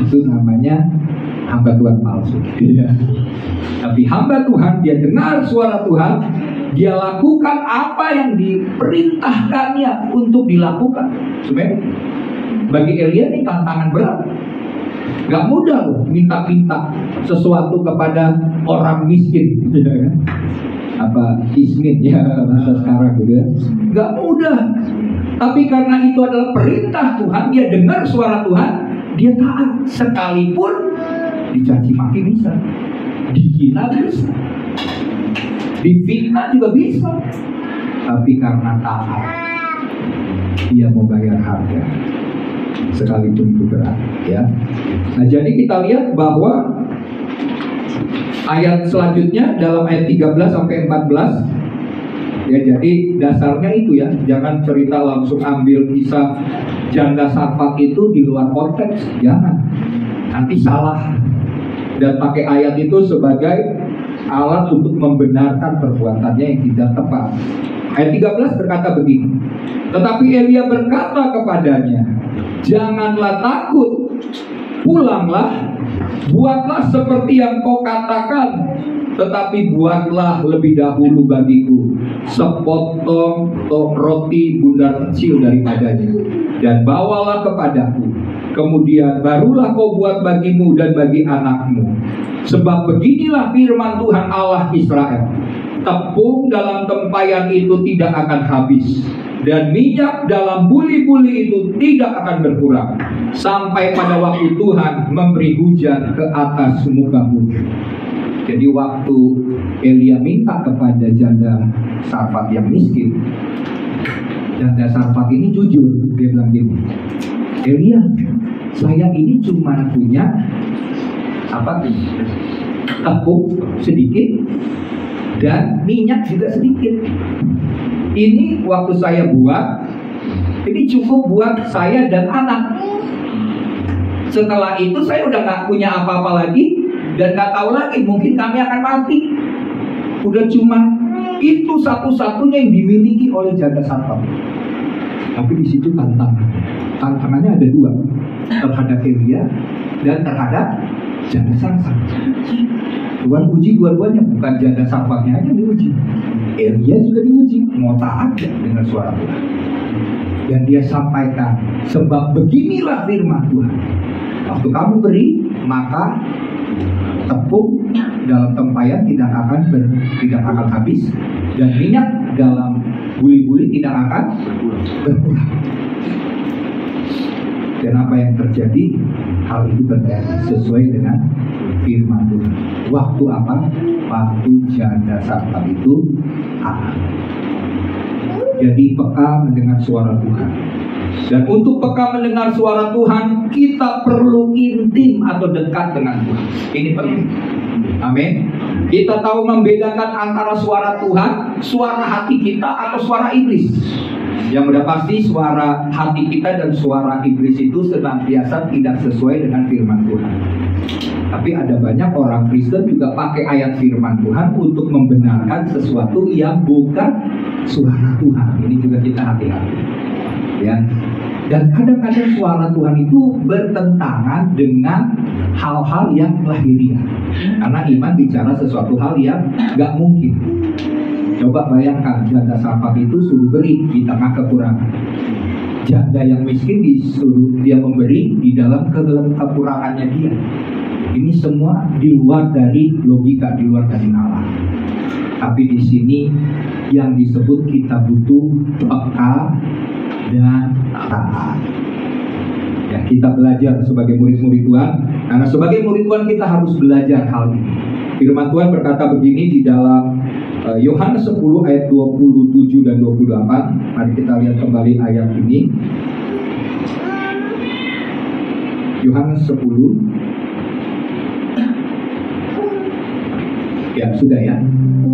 Itu namanya hamba Tuhan palsu. Tapi hamba Tuhan, dia dengar suara Tuhan, dia lakukan apa yang diperintahkannya untuk dilakukan. Sebenarnya bagi Elia ini tantangan berat. Gak mudah loh minta-minta sesuatu kepada orang miskin, apa ismin ya bahasa sekarang gitu ya. Gak mudah. Tapi karena itu adalah perintah Tuhan, dia dengar suara Tuhan, dia taat. Sekalipun dicaci maki bisa, dihina bisa, difitnah juga bisa. Tapi karena taat, dia mau bayar harga, sekalipun itu berat ya. Nah, jadi kita lihat bahwa ayat selanjutnya dalam ayat 13 sampai 14 ya, jadi dasarnya itu ya, jangan cerita langsung ambil kisah janda Sarfat itu di luar konteks, jangan, nanti salah dan pakai ayat itu sebagai alat untuk membenarkan perbuatannya yang tidak tepat. Ayat 13 berkata begini, tetapi Elia berkata kepadanya, janganlah takut, pulanglah, buatlah seperti yang kau katakan, tetapi buatlah lebih dahulu bagiku sepotong roti bundar kecil daripadanya, dan bawalah kepadaku. Kemudian barulah kau buat bagimu dan bagi anakmu. Sebab beginilah firman Tuhan Allah Israel, tepung dalam tempayan itu tidak akan habis, dan minyak dalam buli-buli itu tidak akan berkurang, sampai pada waktu Tuhan memberi hujan ke atas muka bumi. Jadi waktu Elia minta kepada janda Sarfat yang miskin, janda Sarfat ini jujur, dia bilang gini, Elia, saya ini cuma punya tepung sedikit dan minyak juga sedikit. Ini waktu saya buat, ini cukup buat saya dan anak. Setelah itu saya udah gak punya apa-apa lagi, dan gak tahu lagi, mungkin kami akan mati. Udah cuma itu satu-satunya yang dimiliki oleh janda Sarfat. Tapi di situ tantangannya ada dua, terhadap Elia dan terhadap janda Sarfat. Tuhan uji dua-duanya, bukan janda Sarfatnya aja diuji, Elia juga diuji, mau taat gak dengan suara Tuhan. Dan dia sampaikan, sebab beginilah firman Tuhan, waktu kamu beri, maka tepung dalam tempayan tidak akan habis, dan minyak dalam buli-buli tidak akan berkurang. Dan apa yang terjadi? Hal itu terjadi sesuai dengan firman Tuhan. Waktu apa? Waktu janda Sarfat itu aman. Jadi peka mendengar suara Tuhan. Dan untuk peka mendengar suara Tuhan, kita perlu intim atau dekat dengan Tuhan. Ini penting. Amin. Kita tahu membedakan antara suara Tuhan, suara hati kita, atau suara iblis. Yang udah pasti suara hati kita dan suara iblis itu senantiasa tidak sesuai dengan firman Tuhan. Tapi ada banyak orang Kristen juga pakai ayat firman Tuhan untuk membenarkan sesuatu yang bukan suara Tuhan. Ini juga kita hati-hati ya. Dan kadang-kadang suara Tuhan itu bertentangan dengan hal-hal yang lahiriah, karena iman bicara sesuatu hal yang gak mungkin. Coba bayangkan, janda Sarfat itu suruh beri di tengah kekurangan. Janda yang miskin disuruh dia memberi di dalam kekurangannya dia. Ini semua di luar dari logika, di luar dari nalar. Tapi di sini yang disebut kita butuh peka dan taat. Ya, kita belajar sebagai murid-murid Tuhan. Karena sebagai murid Tuhan kita harus belajar hal ini. Firman Tuhan berkata begini di dalam Yohanes 10 ayat 27 dan 28. Mari kita lihat kembali ayat ini. Yohanes 10. Ya, sudah ya.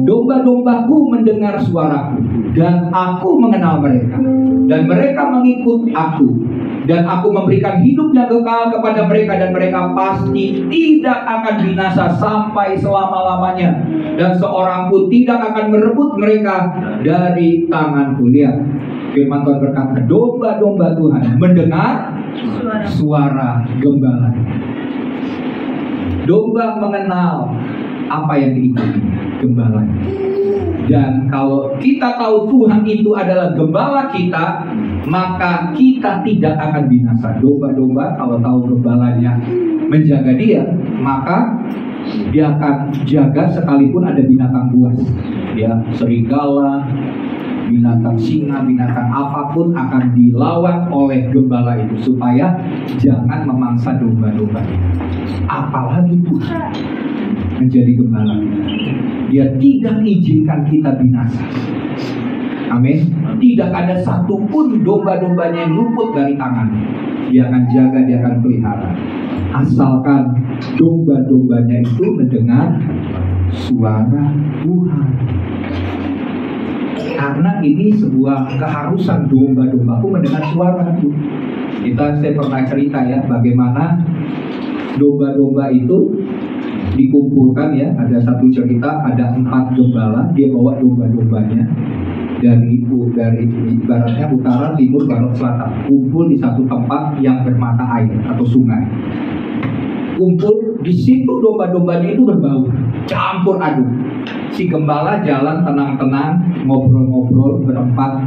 Domba-dombaku mendengar suaraku, dan aku mengenal mereka, dan mereka mengikut aku, dan aku memberikan hidup yang kekal kepada mereka, dan mereka pasti tidak akan binasa sampai selama-lamanya, dan seorang pun tidak akan merebut mereka dari tanganku. Lihat, firman Tuhan berkata, domba-domba Tuhan mendengar suara gembala. Domba mengenal apa yang diikuti gembalanya. Dan kalau kita tahu Tuhan itu adalah gembala kita, maka kita tidak akan binasa. Domba-domba kalau tahu gembalanya menjaga dia, maka dia akan jaga sekalipun ada binatang buas. Ya, serigala, binatang singa, binatang apapun akan dilawan oleh gembala itu supaya jangan memangsa domba-domba. Apalagi Tuhan menjadi gembala kita. Dia tidak izinkan kita binasa. Amin. Tidak ada satupun domba-dombanya yang luput dari tangannya. Dia akan jaga, dia akan pelihara. Asalkan domba-dombanya itu mendengar suara Tuhan. Karena ini sebuah keharusan, domba-dombaku mendengar suara Tuhan. Saya pernah cerita ya, bagaimana domba-domba itu dikumpulkan ya. Ada satu cerita, ada 4 gembala, dia bawa domba-dombanya dari ibaratnya utara, timur, barat, selatan, kumpul di satu tempat yang bermata air atau sungai. Kumpul di situ, domba-dombanya itu berbau, campur aduk. Si gembala jalan tenang-tenang, ngobrol-ngobrol berempat.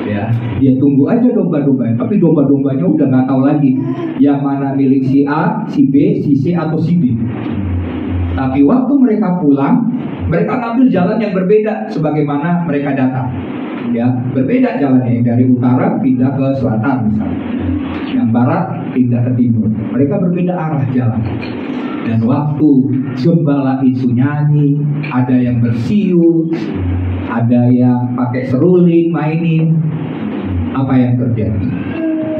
Ya, dia tunggu aja domba-dombanya, tapi domba-dombanya udah nggak tahu lagi yang mana milik si A, si B, si C atau si D. Tapi waktu mereka pulang, mereka ngambil jalan yang berbeda sebagaimana mereka datang. Ya, berbeda jalannya, dari utara pindah ke selatan misalnya, yang barat pindah ke timur. Mereka berbeda arah jalan. Dan waktu gembala itu nyanyi, ada yang bersiul, ada yang pakai seruling mainin, apa yang terjadi?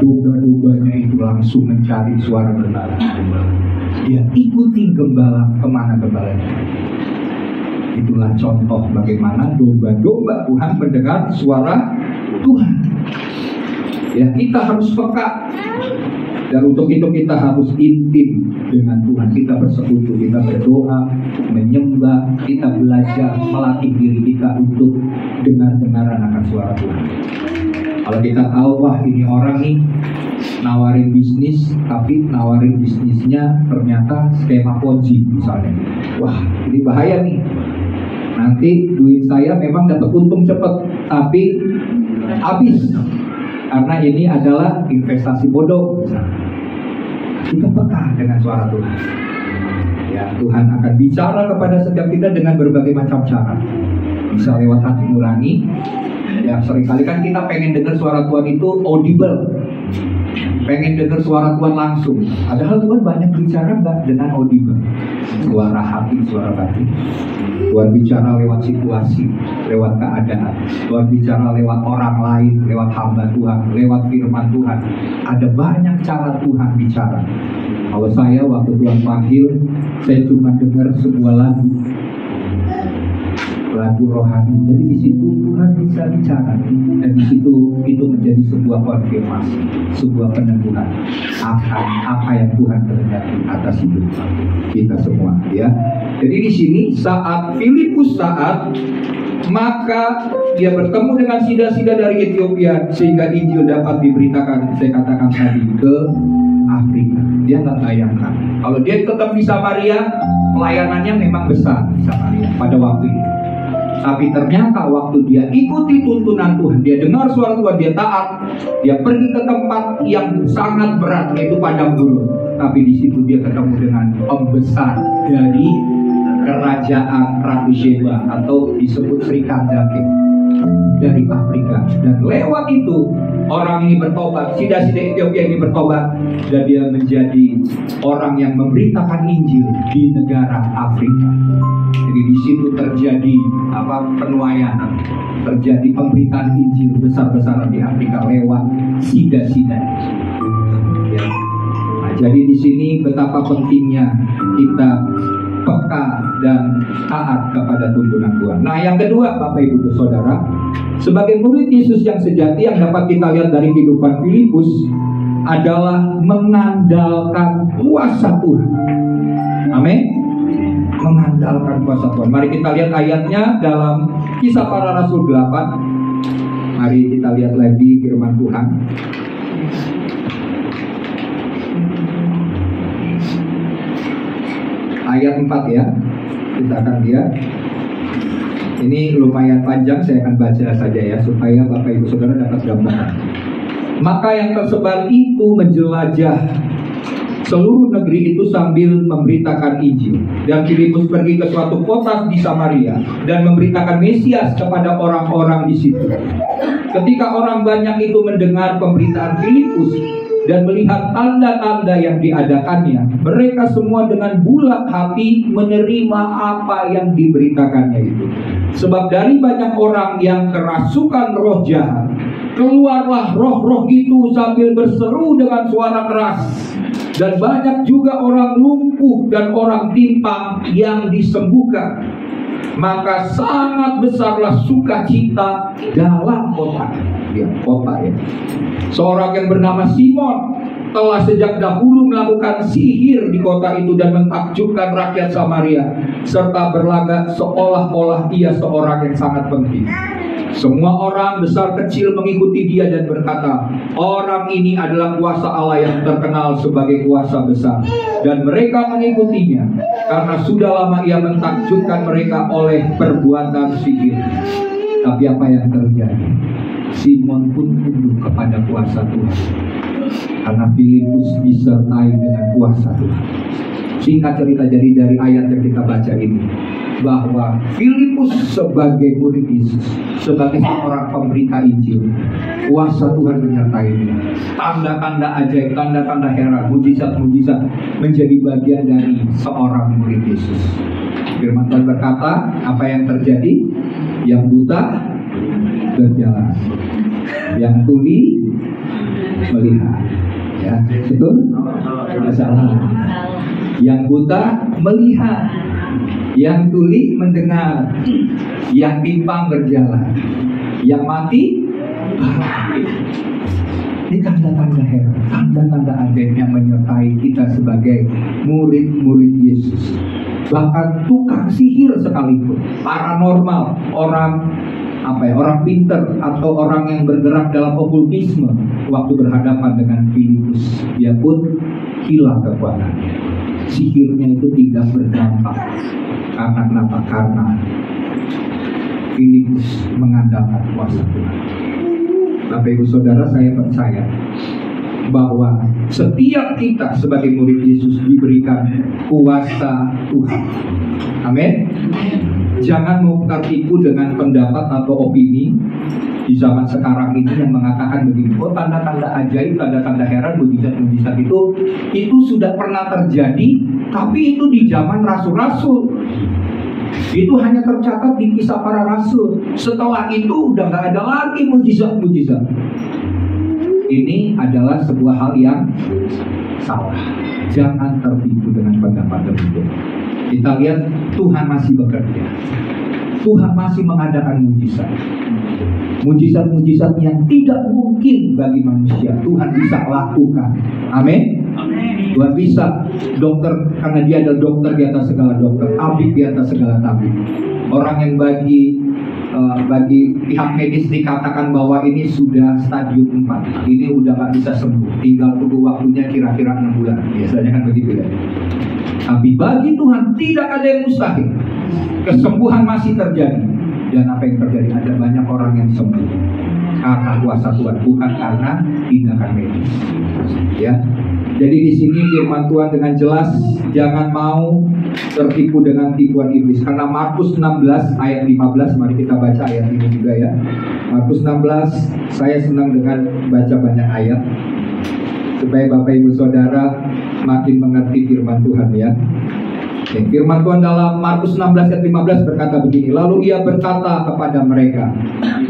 Domba-dombanya itu langsung mencari suara gembala. Dia ikuti gembala kemana gembalanya. Itulah contoh bagaimana domba-domba Tuhan mendengar suara Tuhan. Ya, kita harus peka. Dan untuk itu kita harus intim dengan Tuhan. Kita bersekutu, kita berdoa, menyembah, kita belajar, melatih diri kita untuk dengar-dengaran akan suara Tuhan. Kalau kita tahu, wah ini orang nih nawarin bisnis, tapi nawarin bisnisnya ternyata skema Ponzi misalnya. Wah, ini bahaya nih. Nanti duit saya memang dapat untung cepat, tapi habis. Karena ini adalah investasi bodoh. Kita peka dengan suara Tuhan. Ya, Tuhan akan bicara kepada setiap kita dengan berbagai macam cara. Bisa lewat hati nurani. Ya, seringkali kan kita pengen dengar suara Tuhan itu audible. Pengen dengar suara Tuhan langsung. Padahal Tuhan banyak bicara dengan audible. Suara hati, suara batin. Tuhan bicara lewat situasi, lewat keadaan. Tuhan bicara lewat orang lain, lewat hamba Tuhan, lewat firman Tuhan. Ada banyak cara Tuhan bicara. Kalau saya waktu Tuhan panggil, saya cuma dengar sebuah lagu rohani. Jadi di situ Tuhan bisa bicara, dan di situ itu menjadi sebuah konfirmasi, sebuah peneguhan akan apa yang Tuhan kehendaki atas hidup kita semua. Ya, jadi di sini saat Filipus maka dia bertemu dengan sida-sida dari Ethiopia sehingga Injil dapat diberitakan. Saya katakan tadi ke Afrika. Dia nggak bayangkan kalau dia tetap di Samaria, pelayanannya memang besar di Samaria pada waktu itu. Tapi ternyata waktu dia ikuti tuntunan Tuhan, dia dengar suara Tuhan, dia taat, dia pergi ke tempat yang sangat berat, yaitu padang gurun. Tapi di situ dia ketemu dengan pembesar dari kerajaan Ratu Sheba, atau disebut Sri Kandake, dari Afrika. Dan lewat itu orang ini bertobat, sida-sida Ethiopia ini bertobat, dan dia menjadi orang yang memberitakan Injil di negara Afrika. Jadi di situ terjadi penuaian, terjadi pemberitaan Injil besar-besaran di Afrika lewat sida-sida. Ya. Nah, jadi di sini betapa pentingnya kita peka dan taat kepada tuntunan Tuhan. Nah, yang kedua, Bapak Ibu Saudara, sebagai murid Yesus yang sejati yang dapat kita lihat dari kehidupan Filipus adalah mengandalkan kuasa Tuhan. Amin. Mengandalkan kuasa Tuhan. Mari kita lihat ayatnya dalam Kisah Para Rasul 8. Mari kita lihat lagi firman Tuhan. Ayat 4 ya. Kita akan lihat. Ini lumayan panjang, saya akan baca saja ya, supaya Bapak Ibu Saudara dapat gambaran. Maka yang tersebar itu menjelajah seluruh negeri itu sambil memberitakan Injil. Dan Filipus pergi ke suatu kota di Samaria dan memberitakan Mesias kepada orang-orang di situ. Ketika orang banyak itu mendengar pemberitaan Filipus dan melihat tanda-tanda yang diadakannya, mereka semua dengan bulat hati menerima apa yang diberitakannya itu. Sebab dari banyak orang yang kerasukan roh jahat, keluarlah roh-roh itu sambil berseru dengan suara keras. Dan banyak juga orang lumpuh dan orang timpang yang disembuhkan. Maka sangat besarlah sukacita dalam kota. Ya, kota ya. Seorang yang bernama Simon telah sejak dahulu melakukan sihir di kota itu dan mentakjubkan rakyat Samaria, serta berlagak seolah-olah ia seorang yang sangat penting. Semua orang besar kecil mengikuti dia dan berkata, orang ini adalah kuasa Allah yang terkenal sebagai kuasa besar. Dan mereka mengikutinya karena sudah lama ia mentakjubkan mereka oleh perbuatan sihir. Tapi apa yang terjadi? Simon pun tunduk kepada kuasa Tuhan, karena Filipus disertai dengan kuasa Tuhan. Singkat cerita, jadi dari ayat yang kita baca ini, bahwa Filipus sebagai murid Yesus, sebagai seorang pemberita Injil, kuasa Tuhan menyertainya. Tanda-tanda ajaib, tanda-tanda heran, mujizat-mujizat menjadi bagian dari seorang murid Yesus. Firman Tuhan berkata, apa yang terjadi? Yang buta berjalan, yang tuli melihat. Ya, betul? Masalah. Yang buta melihat, yang tuli mendengar, yang timpang berjalan, yang mati bangkit. Ini tanda-tanda heran, tanda-tanda ajaib yang menyertai kita sebagai murid-murid Yesus. Bahkan tukang sihir sekalipun, paranormal, orang pinter atau orang yang bergerak dalam okultisme, waktu berhadapan dengan Filipus, dia pun hilang kekuatannya. Sihirnya itu tidak berdampak. Karena kenapa? Karena Filipus mengandalkan kuasa Tuhan. Bapak Ibu Saudara, saya percaya bahwa setiap kita sebagai murid Yesus diberikan kuasa Tuhan. Amin. Jangan mau tertipu dengan pendapat atau opini di zaman sekarang ini yang mengatakan begini, oh tanda-tanda ajaib, tanda-tanda heran, mujizat-mujizat itu sudah pernah terjadi, tapi itu di zaman rasul-rasul. Itu hanya tercatat di Kisah Para Rasul. Setelah itu udah gak ada lagi mujizat-mujizat. Ini adalah sebuah hal yang salah. Jangan tertipu dengan pendapat tersebut. Kita lihat Tuhan masih bekerja. Tuhan masih mengadakan mujizat. Mujizat-mujizat yang tidak mungkin bagi manusia, Tuhan bisa lakukan. Amin. Tuhan bisa. Dokter, karena dia adalah dokter di atas segala dokter, tabib di atas segala tabib. Orang yang bagi pihak medis dikatakan bahwa ini sudah stadium 4, ini udah gak bisa sembuh, tinggal tunggu waktunya kira-kira 6 bulan. Biasanya kan begitu ya. Tapi bagi Tuhan tidak ada yang mustahil. Kesembuhan masih terjadi, Dan apa yang terjadi? Ada banyak orang yang sembuh karena kuasa Tuhan, bukan karena tindakan medis. Ya. Jadi di sini firman Tuhan dengan jelas, jangan mau tertipu dengan tipuan iblis. Karena Markus 16 ayat 15, mari kita baca ayat ini juga ya. Markus 16, saya senang dengan baca banyak ayat supaya Bapak Ibu Saudara makin mengerti firman Tuhan ya. Oke, firman Tuhan dalam Markus 16 ayat 15 berkata begini, lalu ia berkata kepada mereka,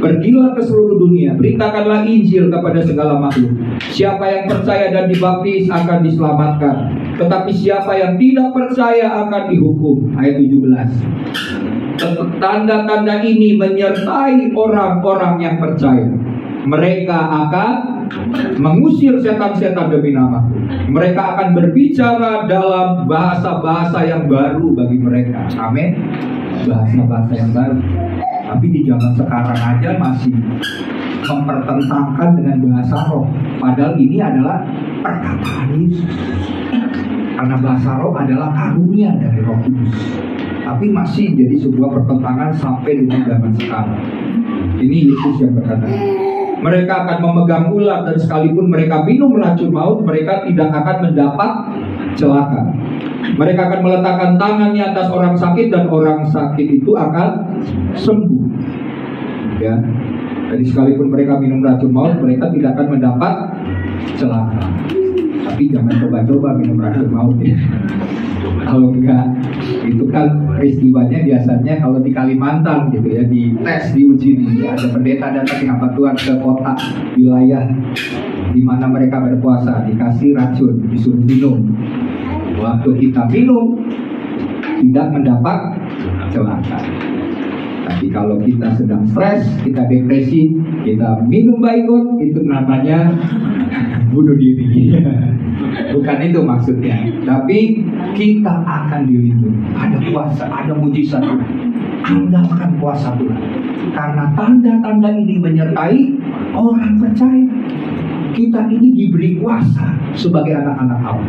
pergilah ke seluruh dunia, beritakanlah Injil kepada segala makhluk. Siapa yang percaya dan dibaptis akan diselamatkan, tetapi siapa yang tidak percaya akan dihukum. Ayat 17. Tanda-tanda ini menyertai orang-orang yang percaya. Mereka akan mengusir setan-setan demi nama. Mereka akan berbicara dalam bahasa-bahasa yang baru bagi mereka. Amin. Bahasa-bahasa yang baru. Tapi di zaman sekarang aja masih mempertentangkan dengan bahasa roh. Padahal ini adalah perkataan Yesus. Karena bahasa roh adalah karunia dari Roh Kudus. Tapi masih jadi sebuah pertentangan sampai dengan zaman sekarang. Ini Yesus yang berkata. Mereka akan memegang ular dan sekalipun mereka minum racun maut, mereka tidak akan mendapat celaka. Mereka akan meletakkan tangannya atas orang sakit dan orang sakit itu akan sembuh. Ya. Jadi sekalipun mereka minum racun maut, mereka tidak akan mendapat celaka. Tapi jangan coba-coba minum racun maut ya. Kalau enggak, itu kan peristiwanya biasanya kalau di Kalimantan gitu ya, di tes, diuji nih, ada pendeta datang di hamba Tuhan ke kota wilayah di mana mereka berpuasa, dikasih racun, disuruh minum. Waktu kita minum tidak mendapat celaka. Tapi kalau kita sedang stres, kita depresi, kita minum baygon, itu namanya bunuh diri. Bukan itu maksudnya. Tapi kita akan dilindungi. Ada kuasa, ada mujizat Tuhan. Andalkan kuasa Tuhan. Karena tanda-tanda ini menyertai orang percaya. Kita ini diberi kuasa sebagai anak-anak Allah.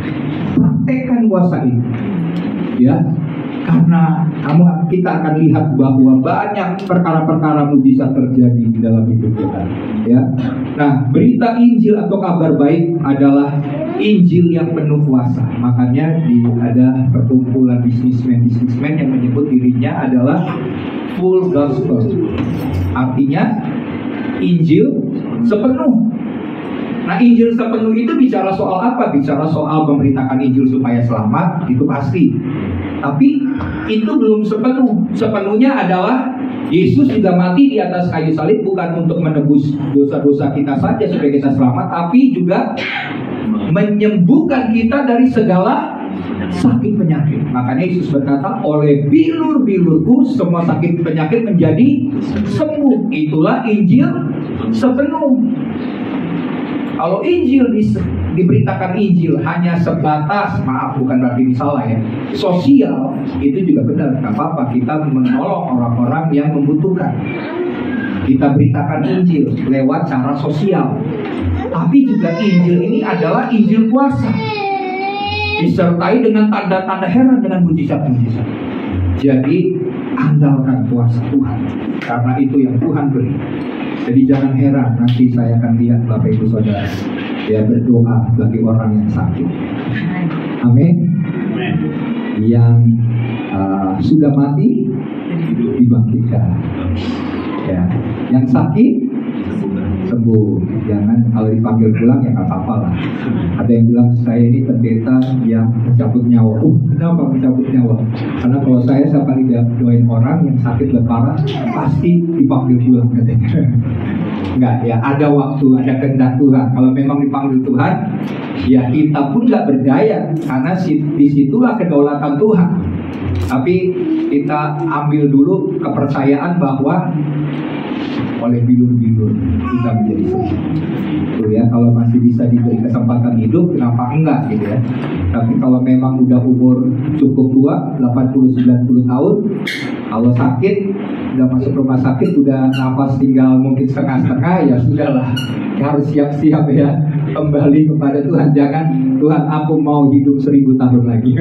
Praktekkan kuasa ini. Ya. Karena kita akan lihat bahwa banyak perkara-perkara mujizat terjadi di dalam hidup kita. Ya. Nah, berita Injil atau kabar baik adalah Injil yang penuh kuasa. Makanya ada perkumpulan bisnismen yang menyebut dirinya adalah full gospel. Artinya Injil sepenuh. Nah, Injil sepenuh itu bicara soal apa? Bicara soal memberitakan Injil supaya selamat, itu pasti. Tapi itu belum sepenuh. Sepenuhnya adalah Yesus juga mati di atas kayu salib bukan untuk menebus dosa-dosa kita saja supaya kita selamat, tapi juga menyembuhkan kita dari segala sakit penyakit. Makanya Yesus berkata, oleh bilur-bilurku semua sakit penyakit menjadi sembuh. Itulah Injil sepenuh. Kalau Injil diberitakan Injil hanya sebatas, maaf bukan berarti ini salah ya, sosial, itu juga benar, nggak apa-apa, kita menolong orang-orang yang membutuhkan. Kita beritakan Injil lewat cara sosial. Tapi juga Injil ini adalah Injil kuasa, disertai dengan tanda-tanda heran, dengan mujizat-mujizat. Jadi andalkan kuasa Tuhan, karena itu yang Tuhan beri. Jadi jangan heran nanti saya akan lihat Bapak Ibu Saudara ya berdoa bagi orang yang sakit. Amin. Yang sudah mati dibangkitkan. Ya, yang sakit sembuh. Jangan kalau dipanggil pulang ya nggak apa-apa lah. Ada yang bilang saya ini pendeta yang mencabut nyawa. Kenapa mencabut nyawa? Karena kalau saya kali doain orang yang sakit parah pasti dipanggil pulang katanya. Enggak ya, ada waktu, ada kehendak Tuhan. Kalau memang dipanggil Tuhan, ya kita pun nggak berdaya karena disitulah kedaulatan Tuhan. Tapi kita ambil dulu kepercayaan bahwa oleh bilur-bilur kita menjadi sembuh. Tuh ya, kalau masih bisa diberi kesempatan hidup, kenapa enggak gitu ya. Tapi kalau memang udah umur cukup tua, 80-90 tahun, kalau sakit, udah masuk rumah sakit, udah nafas tinggal mungkin setengah-setengah, ya sudahlah. harus siap-siap ya kembali kepada Tuhan. Jangan Tuhan aku mau hidup 1000 tahun lagi.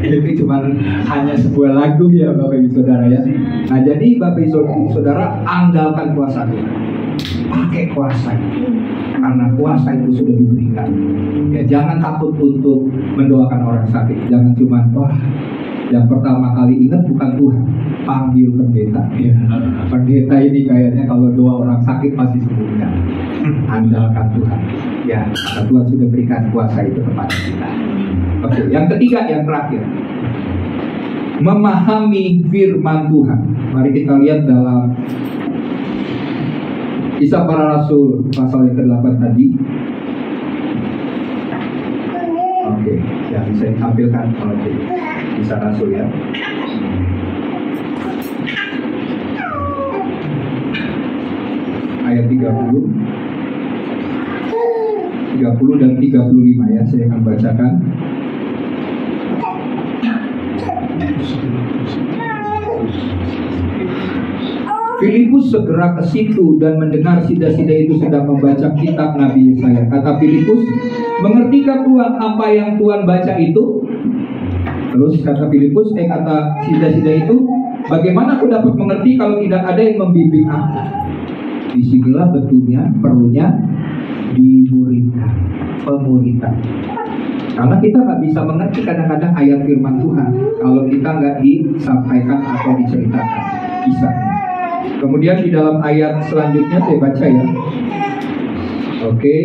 Itu cuma hanya sebuah lagu ya Bapak Ibu Saudara ya. Nah jadi Bapak Ibu Saudara, andalkan kuasa Tuhan, pakai kuasa karena kuasa itu sudah diberikan. Ya jangan takut untuk mendoakan orang sakit. Jangan cuma yang pertama kali ingat bukan Tuhan, panggil pendeta. Ya. Pendeta ini kayaknya kalau doa orang sakit pasti sembuhkan. Andalkan Tuhan. Ya, karena Tuhan sudah berikan kuasa itu kepada kita. Oke, yang ketiga, yang terakhir, memahami firman Tuhan. Mari kita lihat dalam Kisah Para Rasul pasal yang ke-8 tadi. Oke, ya bisa ditampilkan. Oke, Kisah Rasul ya. Ayat 30 dan 35 ya, saya akan bacakan. Filipus segera ke situ dan mendengar sida-sida itu sedang membaca kitab Nabi Yesaya. Kata Filipus, mengertikah Tuhan apa yang Tuhan baca itu? Terus kata Filipus, kata sida-sida itu, bagaimana aku dapat mengerti kalau tidak ada yang membimbing aku? Disinilah betulnya perlunya dimuridkan, pemuridan. Karena kita nggak bisa mengerti kadang-kadang ayat firman Tuhan kalau kita nggak disampaikan atau diceritakan kisahnya. Kemudian di dalam ayat selanjutnya saya baca ya. Oke.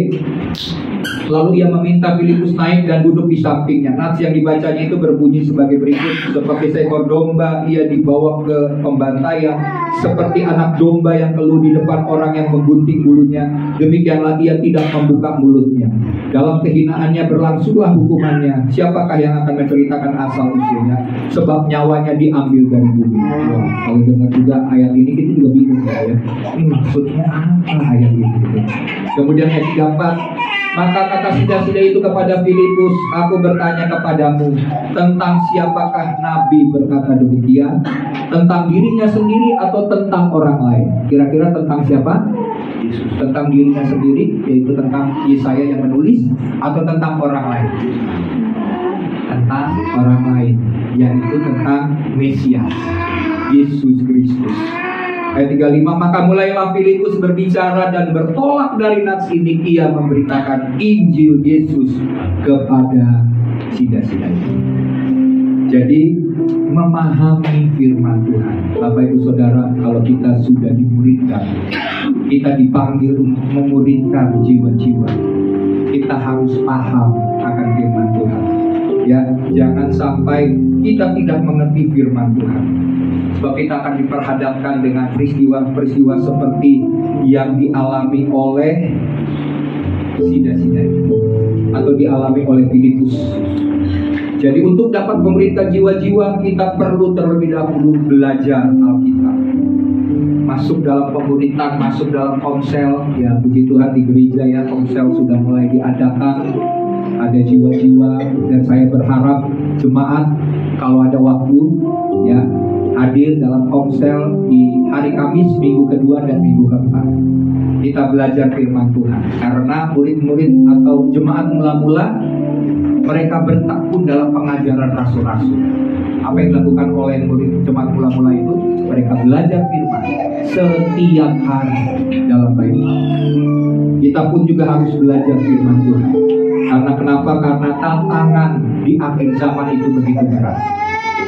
Lalu ia meminta Filipus naik dan duduk di sampingnya. Nats yang dibacanya itu berbunyi sebagai berikut. Seperti seekor domba ia dibawa ke pembantaian, seperti anak domba yang keluh di depan orang yang menggunting bulunya, demikianlah ia tidak membuka mulutnya. Dalam kehinaannya berlangsunglah hukumannya. Siapakah yang akan menceritakan asal usulnya? Sebab nyawanya diambil dari bumi. Wah, kalau dengar juga ayat ini kita juga bingung ya. Ini maksudnya apa ayat ini? Kemudian ayat 34. Maka kata sida-sida itu kepada Filipus, aku bertanya kepadamu, tentang siapakah Nabi berkata demikian? Tentang dirinya sendiri atau tentang orang lain? Kira-kira tentang siapa? Yesus. Tentang dirinya sendiri, yaitu tentang Yesaya yang menulis, atau tentang orang lain? Tentang orang lain, yaitu tentang Mesias, Yesus Kristus. Ayat 35, maka mulailah Filipus berbicara dan bertolak dari nats ini, ia memberitakan Injil Yesus kepada sida-sida itu. Jadi memahami firman Tuhan. Bapak Ibu Saudara, kalau kita sudah dimuridkan, kita dipanggil untuk memuridkan jiwa-jiwa, kita harus paham akan firman Tuhan. Ya, jangan sampai kita tidak mengerti firman Tuhan. Sebab kita akan diperhadapkan dengan peristiwa-peristiwa seperti yang dialami oleh sida-sida itu, atau dialami oleh Filipus. Jadi untuk dapat memerintah jiwa-jiwa, kita perlu terlebih dahulu belajar Alkitab. Masuk dalam pemuritan, masuk dalam komsel. Ya puji Tuhan di gereja ya, komsel sudah mulai diadakan. Ada jiwa-jiwa, dan saya berharap jemaat kalau ada waktu ya hadir dalam komsel di hari Kamis, minggu kedua dan minggu keempat. Kita belajar firman Tuhan. Karena murid-murid atau jemaat mula-mula, mereka bertekun dalam pengajaran rasul-rasul. Apa yang dilakukan oleh murid jemaat mula-mula itu? Mereka belajar firman setiap hari dalam Bible. Kita pun juga harus belajar firman Tuhan. Karena kenapa? Karena tantangan di akhir zaman itu begitu berat.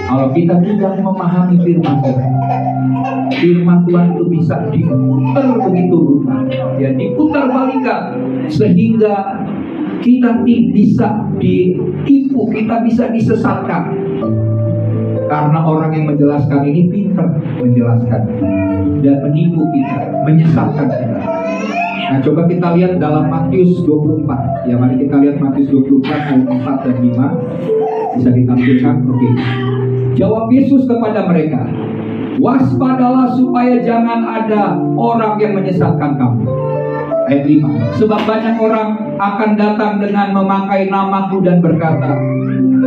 Kalau kita tidak memahami firman Tuhan itu bisa diputar begitu rupa, ya diputar balikan, sehingga kita bisa ditipu, kita bisa disesatkan. Karena orang yang menjelaskan ini pintar menjelaskan dan menipu kita, menyesatkan kita. Nah, coba kita lihat dalam Matius 24. Ya, mari kita lihat Matius 24 ayat 4 dan 5. Bisa ditampilkan. Oke. Jawab Yesus kepada mereka, waspadalah supaya jangan ada orang yang menyesatkan kamu. Ayat 5. Sebab banyak orang akan datang dengan memakai namaku dan berkata,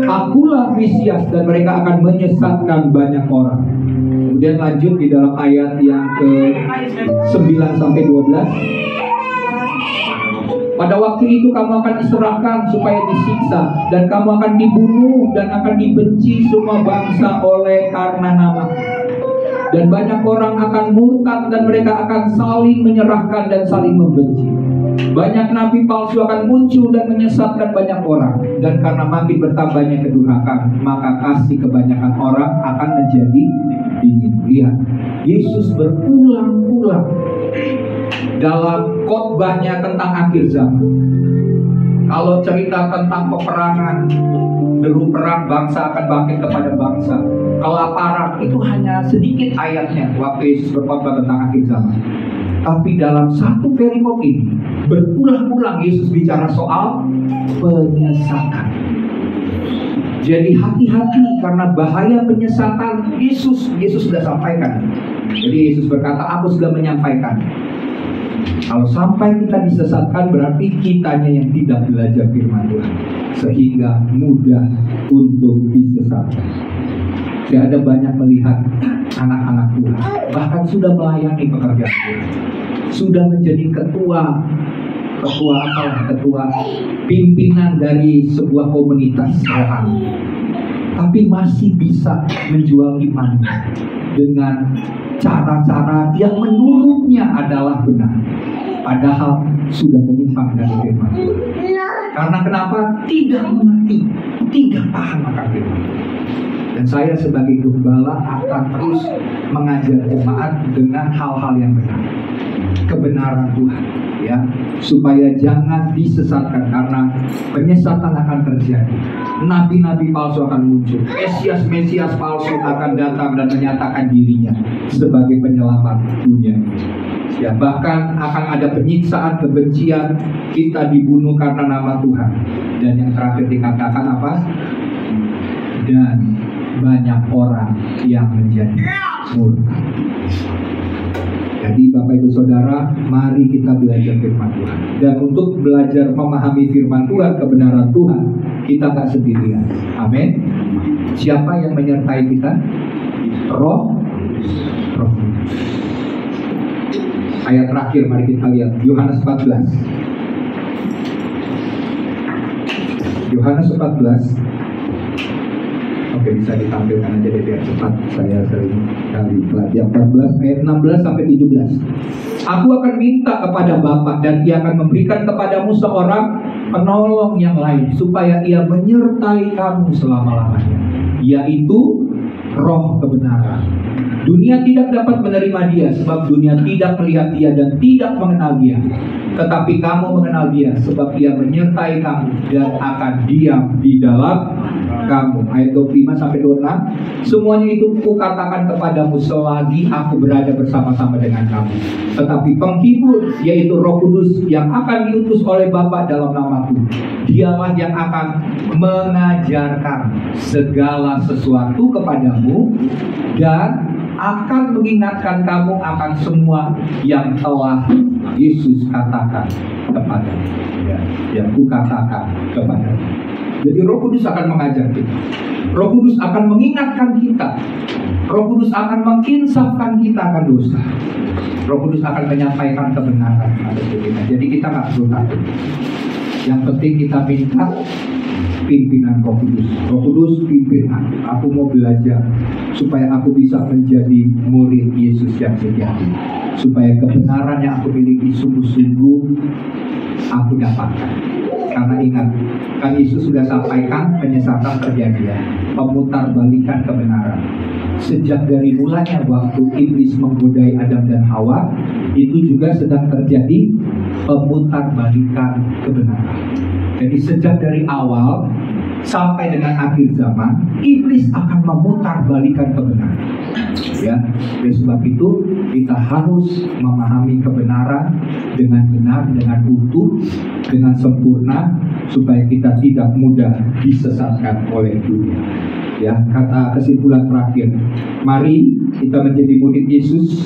akulah Mesias, dan mereka akan menyesatkan banyak orang. Kemudian lanjut di dalam ayat yang ke 9 sampai 12. Pada waktu itu kamu akan diserahkan supaya disiksa, dan kamu akan dibunuh dan akan dibenci semua bangsa oleh karena nama. Dan banyak orang akan murtad dan mereka akan saling menyerahkan dan saling membenci. Banyak nabi palsu akan muncul dan menyesatkan banyak orang. Dan karena makin bertambahnya kedurhakaan, maka kasih kebanyakan orang akan menjadi dingin. Lihat, Yesus berulang-ulang dalam khotbahnya tentang akhir zaman. Kalau cerita tentang peperangan, deru perang, bangsa akan bangkit kepada bangsa. Kelaparan, itu hanya sedikit ayatnya waktu Yesus berkhotbah tentang akhir zaman. Tapi dalam satu perikop ini berulang-ulang Yesus bicara soal penyesatan. Jadi hati-hati karena bahaya penyesatan. Yesus sudah sampaikan. Jadi Yesus berkata, aku sudah menyampaikan. Kalau sampai kita disesatkan, berarti kitanya yang tidak belajar firman Tuhan, sehingga mudah untuk disesatkan. Saya ada banyak melihat anak-anak Tuhan, bahkan sudah melayani pekerjaan Tuhan, sudah menjadi ketua pimpinan dari sebuah komunitas rohani, tapi masih bisa menjual iman dengan cara-cara yang menurutnya adalah benar, padahal sudah menyimpang dari firman Tuhan. Karena kenapa? Tidak mengerti, tidak paham akan firman Tuhan. Dan saya sebagai gembala akan terus mengajar jemaat dengan hal-hal yang benar, kebenaran Tuhan, ya, supaya jangan disesatkan, karena penyesatan akan terjadi. Nabi-nabi palsu akan muncul, Mesias palsu akan datang dan menyatakan dirinya sebagai penyelamat dunia. Ya, bahkan akan ada penyiksaan, kebencian, kita dibunuh karena nama Tuhan. Dan yang terakhir dikatakan apa? Dan banyak orang yang menjadi murtad. Jadi Bapak Ibu Saudara, mari kita belajar firman Tuhan. Dan untuk belajar memahami firman Tuhan, kebenaran Tuhan, kita tak sendirian. Amin. Siapa yang menyertai kita? Roh. Ayat terakhir mari kita lihat, Yohanes 14. Yohanes 14. Oke, bisa ditampilkan aja deh biar cepat. Saya sering kali pelajari 14 ayat 16 sampai 17. Aku akan minta kepada Bapa dan Ia akan memberikan kepadamu seorang penolong yang lain, supaya Ia menyertai kamu selama-lamanya, yaitu Roh kebenaran. Dunia tidak dapat menerima Dia, sebab dunia tidak melihat Dia dan tidak mengenal Dia. Tetapi kamu mengenal Dia, sebab Ia menyertai kamu dan akan diam di dalam kamu. Ayat 25 sampai 26. Semuanya itu kukatakan kepadamu selagi aku berada bersama-sama dengan kamu. Tetapi penghibur, yaitu Roh Kudus, yang akan diutus oleh Bapa dalam namaku, Dialah yang akan mengajarkan segala sesuatu kepadamu dan akan mengingatkan kamu akan semua yang telah Yesus katakan kepadamu, ya, yang kukatakan kepadamu. Jadi Roh Kudus akan mengajar kita, Roh Kudus akan mengingatkan kita, Roh Kudus akan menginsafkan kita akan dosa, Roh Kudus akan menyampaikan kebenaran pada kita. Jadi kita nggak perlu takut. Yang penting kita minta pimpinan Roh Kudus. Roh Kudus pimpin aku mau belajar supaya aku bisa menjadi murid Yesus yang sejati, supaya kebenaran yang aku miliki sungguh-sungguh aku dapatkan. Karena ingat, kan Yesus sudah sampaikan penyesatan terjadi, pemutarbalikan kebenaran. Sejak dari mulanya waktu iblis menggodai Adam dan Hawa, itu juga sedang terjadi pemutarbalikan kebenaran. Jadi sejak dari awal sampai dengan akhir zaman, iblis akan memutarbalikan kebenaran. Ya, oleh sebab itu kita harus memahami kebenaran dengan benar, dengan utuh, dengan sempurna, supaya kita tidak mudah disesatkan oleh dunia. Ya, kata kesimpulan terakhir, mari kita menjadi murid Yesus.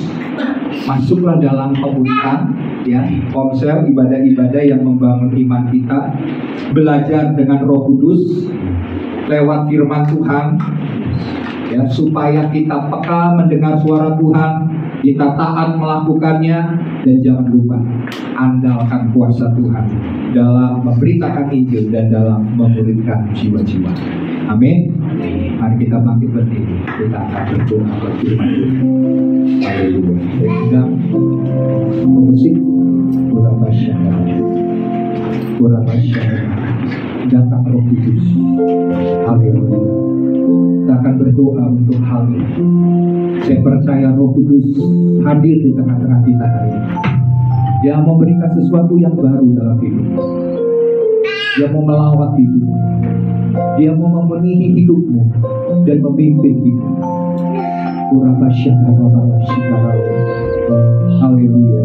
Masuklah dalam komunitas, ya, komsel, ibadah-ibadah yang membangun iman kita, belajar dengan Roh Kudus lewat firman Tuhan, ya, supaya kita peka mendengar suara Tuhan, kita taat melakukannya, Dan jangan lupa, andalkan kuasa Tuhan dalam memberitakan Injil dan dalam memuridkan jiwa-jiwa. Amin. Mari kita bangkit berdiri. Kita akan berdoa berfirman Tuhan. Haleluya. Sedang musik Purabasya. Datang Roh Kudus. Haleluya. Kita akan berdoa untuk hal ini. Saya percaya Roh Kudus hadir di tengah-tengah kita hari ini. Dia mau memberikan sesuatu yang baru dalam hidup. Dia mau melawat hidup. Dia mau memenuhi hidupmu dan memimpin hidup. Haleluya.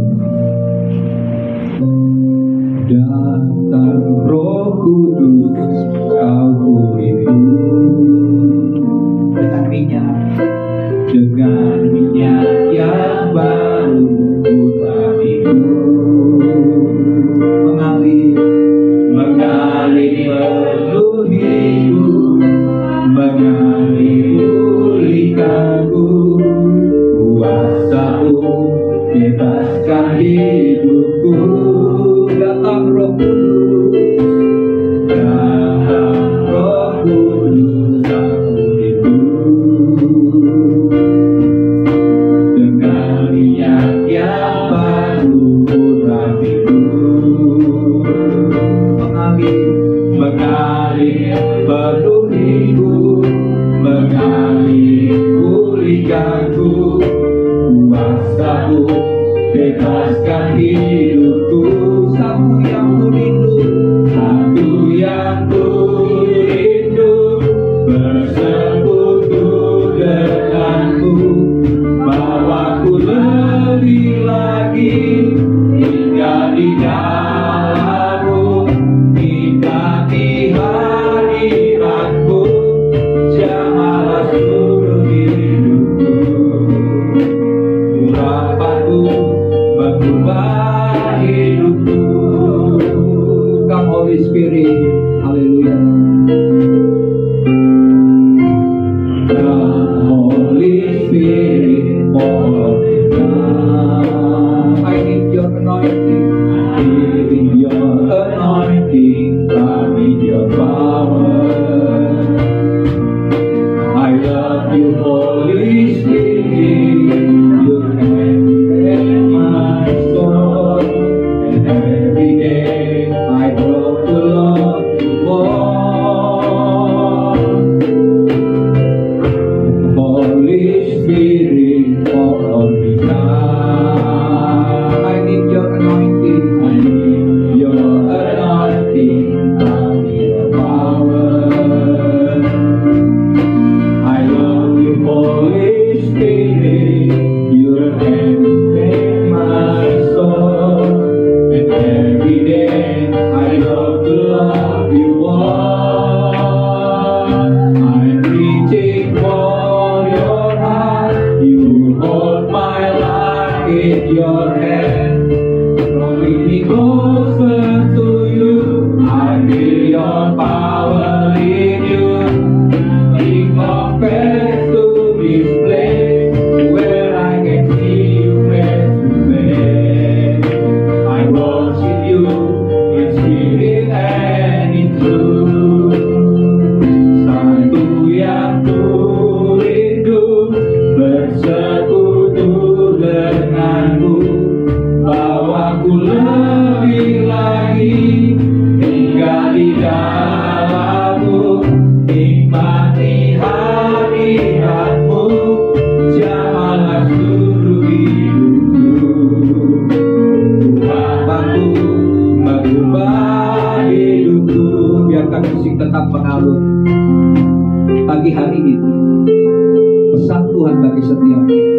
Datang Roh Kudus, kau rindu dengan minyak yang baru putih mengalir penuh hidup, mengalir pulihkanku, kuasa-Mu bebaskan hidupku. Datang Roh Kudus, datang Roh Kudus, aku rindu dengan minyak yang baru rapiku, mengalir penuh hidup, mengalir pulihkanku, kuasa-Mu bebaskan hidupku. Satu yang ku rindu, bersekutu denganmu, bawaku lebih lagi hingga di dalam-Mu, nikmati hadirat-Mu, jamalah seluruh hidupku. Urapanmu mengubah hidupku. Come Holy Spirit, haleluya. Come Holy Spirit, fall down. I need your anointing. I need your anointing. I need your power. I love you, Holy Spirit. You can make my soul, and every day I grow to love you more. Holy Spirit, fall on me now. I need your anointing. I need your anointing. I need your power. I love you, Holy Spirit. Your hand make my soul, and every day I love to love you more. I'm reaching for your heart. You hold my life in your hand, drawing me closer to you. I feel your power in you. Bring confess to this place where I can see you face to face. I worship you in spirit and in truth. Satu yang ku rindu, bersekutu denganmu, bawaku lebih lagi hingga di dalam-Mu, nikmati hadirat-Mu, jamalah seluruh hidupku. Tuhanku mengubah hidupku. Biarkan musik tetap mengalun. Pagi hari ini pesan Tuhan bagi setiap kita.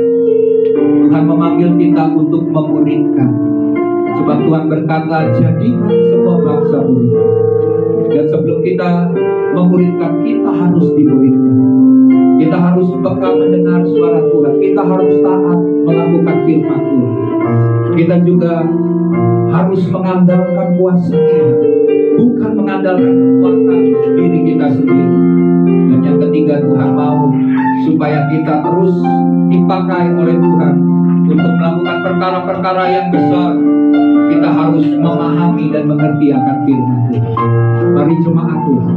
Tuhan memanggil kita untuk memuridkan. Sebab Tuhan berkata, jadikan semua bangsa murid. Dan sebelum kita memuridkan, kita harus dimuridkan. Kita harus peka mendengar suara Tuhan. Kita harus taat melakukan firman Tuhan. Kita juga harus mengandalkan kuasa Tuhan, bukan mengandalkan kekuatan diri kita sendiri. Dan yang ketiga, Tuhan mau supaya kita terus dipakai oleh Tuhan untuk melakukan perkara-perkara yang besar, kita harus memahami dan mengerti akan firman Tuhan. Mari jemaat Tuhan,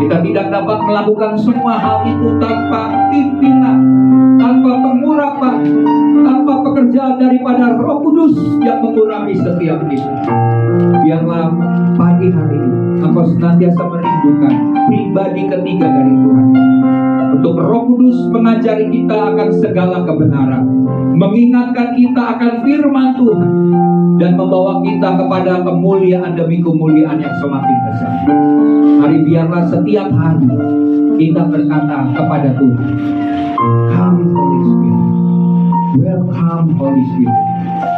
kita tidak dapat melakukan semua hal itu tanpa pimpinan, tanpa pengurapan, tanpa pekerjaan daripada Roh Kudus yang mengurapi setiap kita. Biarlah pagi hari ini engkau senantiasa merindukan pribadi ketiga dari Tuhan, untuk Roh Kudus mengajari kita akan segala kebenaran, mengingatkan kita akan firman Tuhan, dan membawa kita kepada kemuliaan demi kemuliaan yang semakin besar. Mari biarlah setiap hari kita berkata kepada Tuhan, "Come Holy Spirit, welcome Holy Spirit."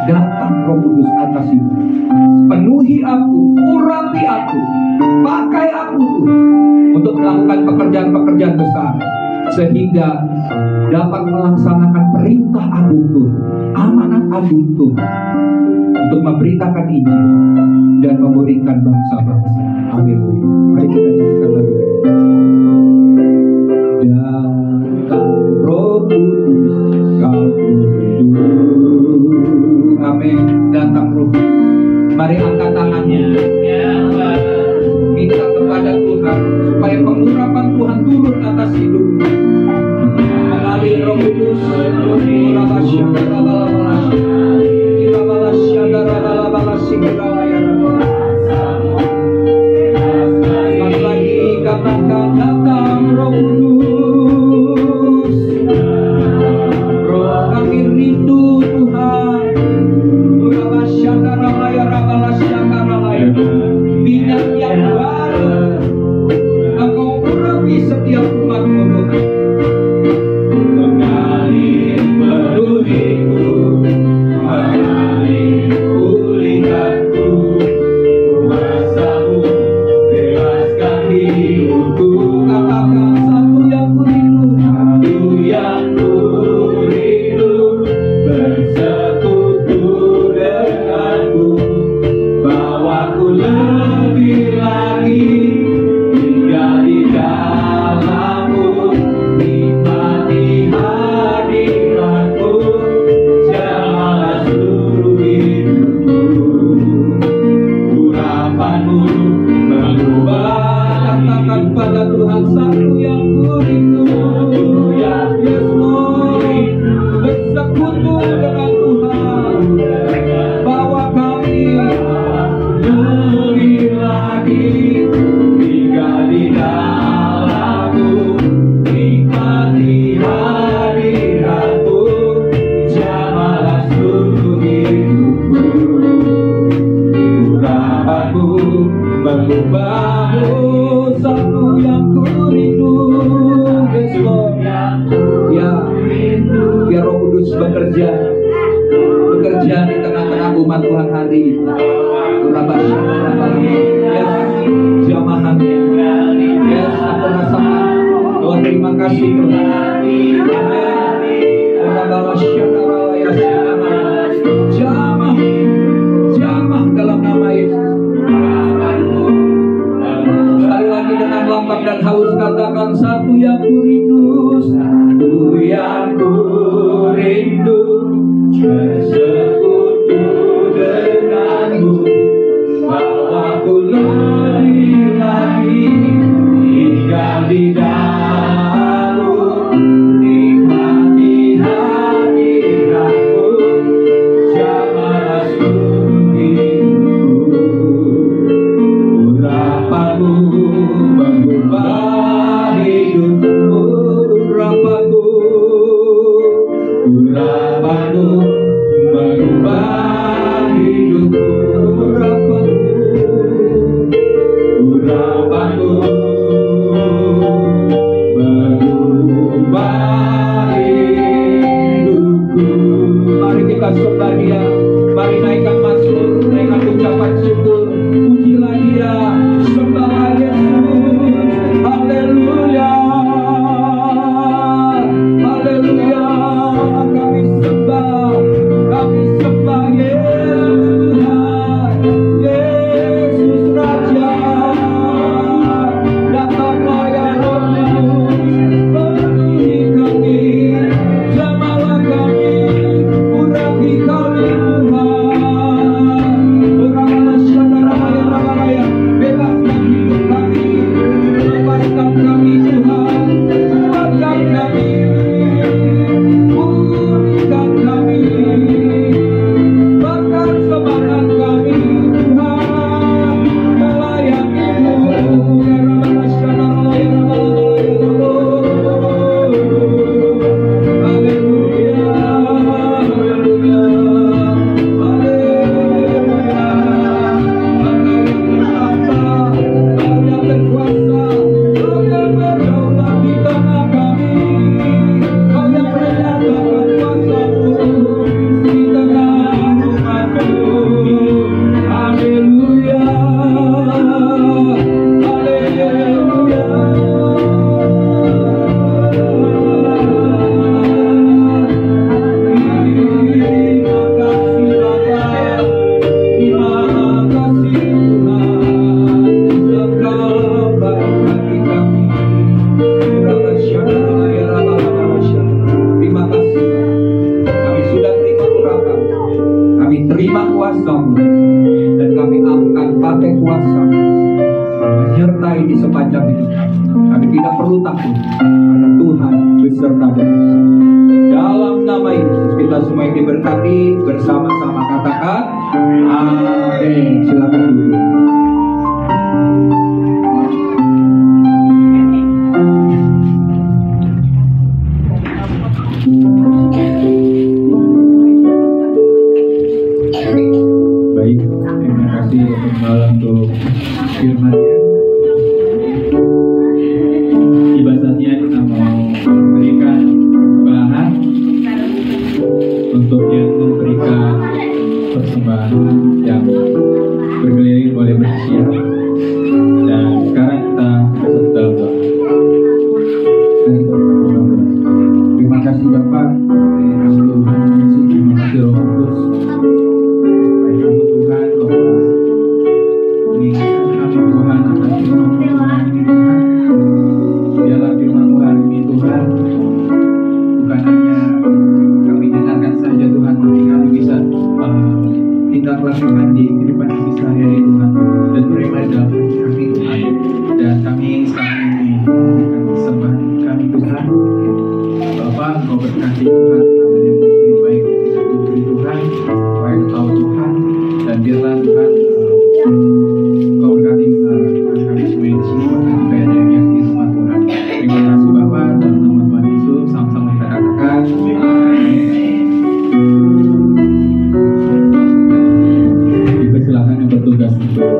Datang Roh Kudus atas hidup, penuhi aku, urapi aku, pakai aku Tuhan, untuk melakukan pekerjaan-pekerjaan besar, sehingga dapat melaksanakan perintah agung Tuhan, amanat agung Tuhan, untuk memberitakan Injil dan memuridkan bangsa-bangsa. Haleluya. Mari kita nyanyikan lagu ini. Datang Roh Kudus, kau hidup. Amin. Datang Roh Kudus. Mari angkat tangannya, minta kepada Tuhan supaya pengurapan Tuhan turun atas hidup melalui Roh Kudus. Sekali lagi katakan, datang Roh Kudus. Roh kami rindu Tuhan. Minyak yang baru engkau urapi setiap umat-Mu Tuhan. Mengalir penuhiku, mengalir pulihkanku, kuasa-Mu bebaskan hidupku. Katakan, satu yang ku rindu, satu yang ku rindu, bersekutu denganmu, bawaku lebih lagi, tinggal di dalam-Mu, nikmati hadirat-Mu, jamalah seluruh hidupku. Urapan-Mu mengubah, katakan pada Tuhan, satu yang ku rindu, yes Lord, bersekutu dengan Tuhan, bawa kami lebih lagi, tinggal di dalam-Mu, nikmati hadirat-Mu, jamalah seluruh hidupku. Urapan-Mu mengubahku, satu yang ku rindu, yes Lord. Ya, biar Roh Kudus bekerja di tengah-tengah umat Tuhan hari ini. Yes, jamahannya. Yes, aku rasakan. Tuhan, terima kasih Tuhan. Jamah dalam nama Yesus. Sekali lagi dengan lapar dan haus katakan, satu yang ku rindu, satu yang ku rindu, bersekutu denganmu, bawaku lebih lagi, tinggal di dalam-Mu, nikmati hadirat-Mu, jamalah seluruh hidupku. Urapan-Mu mengubah hidupku, urapan-Mu tidak perlu takut, karena Tuhan beserta dengan kita. Dalam nama Yesus kita semua yang diberkati bersama-sama katakan amin. Silakan duduk. Baik, terima kasih Bapak Gembala untuk firman-Nya. Tiba saatnya kita mau memberikan persembahan untuk yang memberikan persembahan yang berkeliling boleh bersiap. Dan sekarang kita masuk dalam doa. Terima kasih Bapak, terima kasih Tuhan Yesus, terima kasih Roh Kudus. Baik kamu Tuhan, Bapak, mengingatkan kami Tuhan atas firman Tuhan ini Tuhan. Biarlah firman-Mu hari ini Tuhan, bukan hanya kami dengarkan saja Tuhan, tapi kami bisa tindak lakukan di kehidupan kami sehari-hari Tuhan, dan terima dalam hati kami Tuhan. Dan kami sekarang ini memberikan persembahan kami Tuhan. Bapak, Engkau berkati Tuhan, apa yang memberi baik untuk diri Tuhan, baik Engkau Tuhan, dan biarlah Tuhan Engkau berkati kami semua di sini, bahkan juga yang di rumah Tuhan. Terima kasih Bapak, dalam nama Tuhan Yesus, sama-sama kita katakan amin. Dipersilakan yang bertugas untuk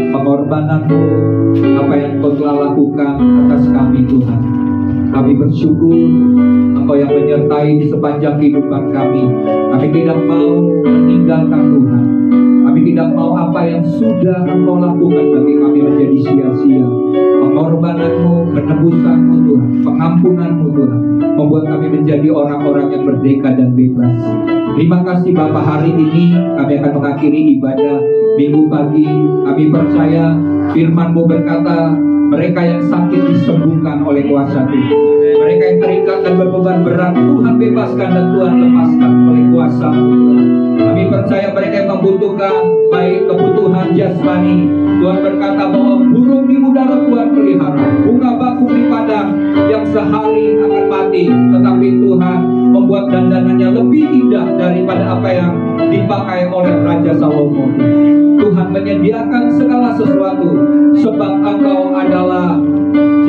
pengorbanan-Mu, apa yang Kau telah lakukan atas kami Tuhan. Kami bersyukur apa Engkau yang menyertai di sepanjang kehidupan kami. Kami tidak mau meninggalkan Tuhan. Kami tidak mau apa yang sudah Engkau lakukan bagi kami menjadi sia-sia. Pengorbananmu, penebusanmu Tuhan, pengampunanmu Tuhan, membuat kami menjadi orang-orang yang merdeka dan bebas. Terima kasih Bapa, hari ini kami akan mengakhiri ibadah Minggu pagi. Kami percaya firman-Mu berkata, mereka yang sakit disembuhkan oleh kuasa Tuhan. Mereka yang terikat dan berbeban berat, Tuhan bebaskan dan Tuhan lepaskan oleh kuasa Tuhan. Kami percaya mereka yang membutuhkan baik kebutuhan jasmani, Tuhan berkata bahwa burung di udara Tuhan pelihara, bunga bakung di padang yang sehari akan mati, tetapi Tuhan membuat dandanannya lebih indah daripada apa yang dipakai oleh Raja Salomo. Tuhan menyediakan segala sesuatu, sebab Engkau adalah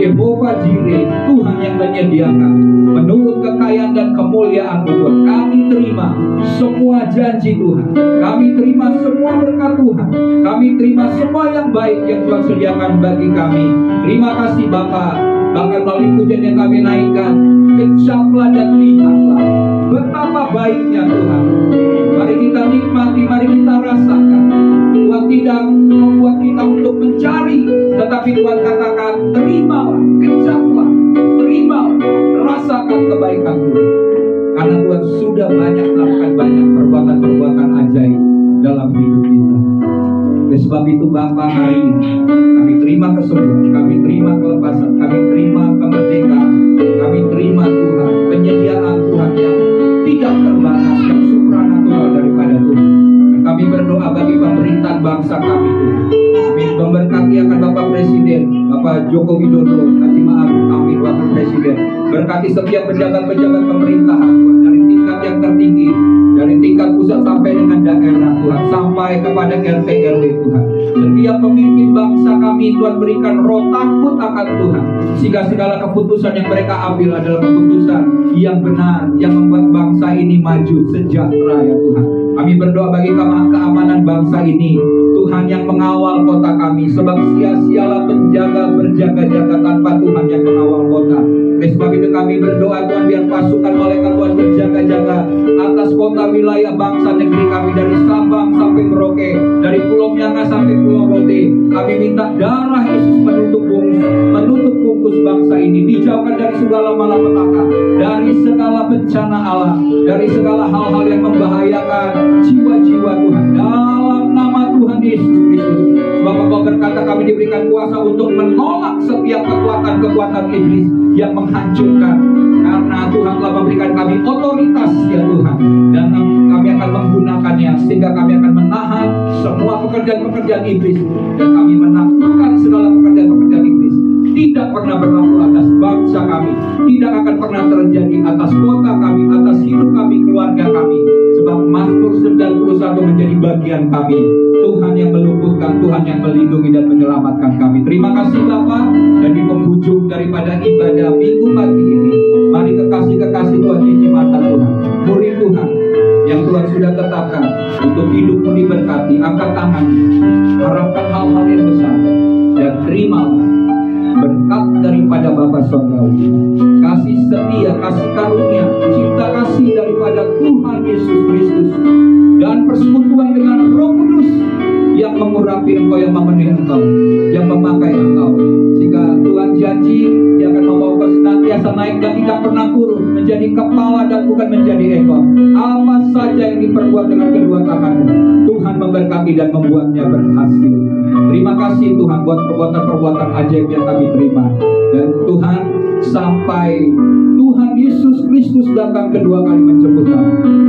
Jehovah Jireh, Tuhan yang menyediakan menurut kekayaan dan kemuliaan Tuhan. Kami terima semua janji Tuhan, kami terima semua berkat Tuhan, kami terima semua yang baik yang Tuhan sediakan bagi kami. Terima kasih Bapa. Bahkan melalui pujian yang kami naikkan, kecaplah dan lihatlah betapa baiknya Tuhan. Mari kita nikmati, mari kita rasakan. Tuhan tidak membuat kita untuk mencari, tetapi Tuhan katakan, terimalah, kecaplah, terimalah, rasakan kebaikan Tuhan. Karena Tuhan sudah banyak melakukan banyak perbuatan-perbuatan ajaib dalam hidup kita. Oleh sebab itu Bapa, hari ini kami terima kesembuhan, kami terima kelepasan, kami terima kemerdekaan, kami terima Tuhan penyediaan Tuhan yang tidak terbatas, yang supranatural daripada Tuhan. Dan kami berdoa bagi pemerintahan bangsa kami Tuhan. Kami memberkati akan Bapak Presiden, Bapak Joko Widodo, Haji Ma'ruf Amin, Wakil Presiden. Berkati setiap pejabat-pejabat pemerintahan Tuhan, dari tingkat yang tertinggi, dari tingkat pusat sampai dengan daerah Tuhan, sampai kepada RT RW Tuhan. Setiap pemimpin bangsa kami Tuhan berikan roh takut akan Tuhan, sehingga segala keputusan yang mereka ambil adalah keputusan yang benar, yang membuat bangsa ini maju sejahtera ya Tuhan. Kami berdoa bagi keamanan bangsa ini, Tuhan yang mengawal kota kami, sebab sia-sialah penjaga berjaga-jaga tanpa Tuhan yang mengawal kota. Oleh sebab itu kami berdoa Tuhan, biar pasukan malaikat Tuhan berjaga-jaga atas kota wilayah bangsa negeri kami, dari Sabang sampai Merauke, dari Pulau Myanga sampai Pulau Rote. Kami minta darah Yesus menutup bungkus bangsa ini, dijauhkan dari segala malapetaka, dari segala bencana alam, dari segala hal-hal yang membahayakan jiwa-jiwa Tuhan, dalam nama Tuhan Yesus Kristus. Sebab Engkau berkata kami diberikan kuasa untuk menolak setiap kekuatan-kekuatan iblis yang menghancurkan, karena Tuhan telah memberikan kami otoritas ya Tuhan, dan kami akan menggunakannya sehingga kami akan menahan semua pekerjaan-pekerjaan iblis, dan kami menaklukkan segala pekerjaan-pekerjaan iblis. Tidak pernah berlaku atas bangsa kami, tidak akan pernah terjadi atas kota kami, atas hidup kami, keluarga kami. Sebab Mazmur 91 menjadi bagian kami. Tuhan yang meluputkan, Tuhan yang melindungi dan menyelamatkan kami. Terima kasih Bapa. Dan di penghujung daripada ibadah Minggu pagi ini, mari kekasih-kekasih Tuhan di mata Tuhan, murid Tuhan yang Tuhan sudah tetapkan untuk hidupmu diberkati, angkat tangan, harapkan hal-hal yang besar, dan terimalah berkat daripada Bapa Surgawi, kasih setia, kasih karunia, cinta kasih daripada Tuhan Yesus Kristus, dan persekutuan dengan Roh Kudus yang mengurapi engkau, yang memenuhi engkau, yang memakai engkau, sehingga Tuhan janji Dia akan membawa kau senantiasa naik dan tidak pernah turun, menjadi kepala dan bukan menjadi ekor. Apa saja yang diperbuat dengan kedua tanganmu, Tuhan memberkati dan membuatnya berhasil. Terima kasih Tuhan buat perbuatan-perbuatan ajaib yang kami terima. Dan Tuhan, sampai Tuhan Yesus Kristus datang kedua kali menjemput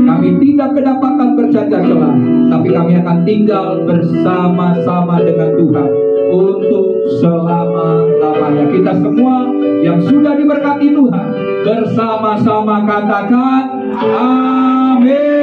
kami tidak kedapatan bercacat celah, tapi kami akan tinggal bersama-sama dengan Tuhan untuk selama-lamanya. Kita semua yang sudah diberkati Tuhan bersama-sama katakan amin.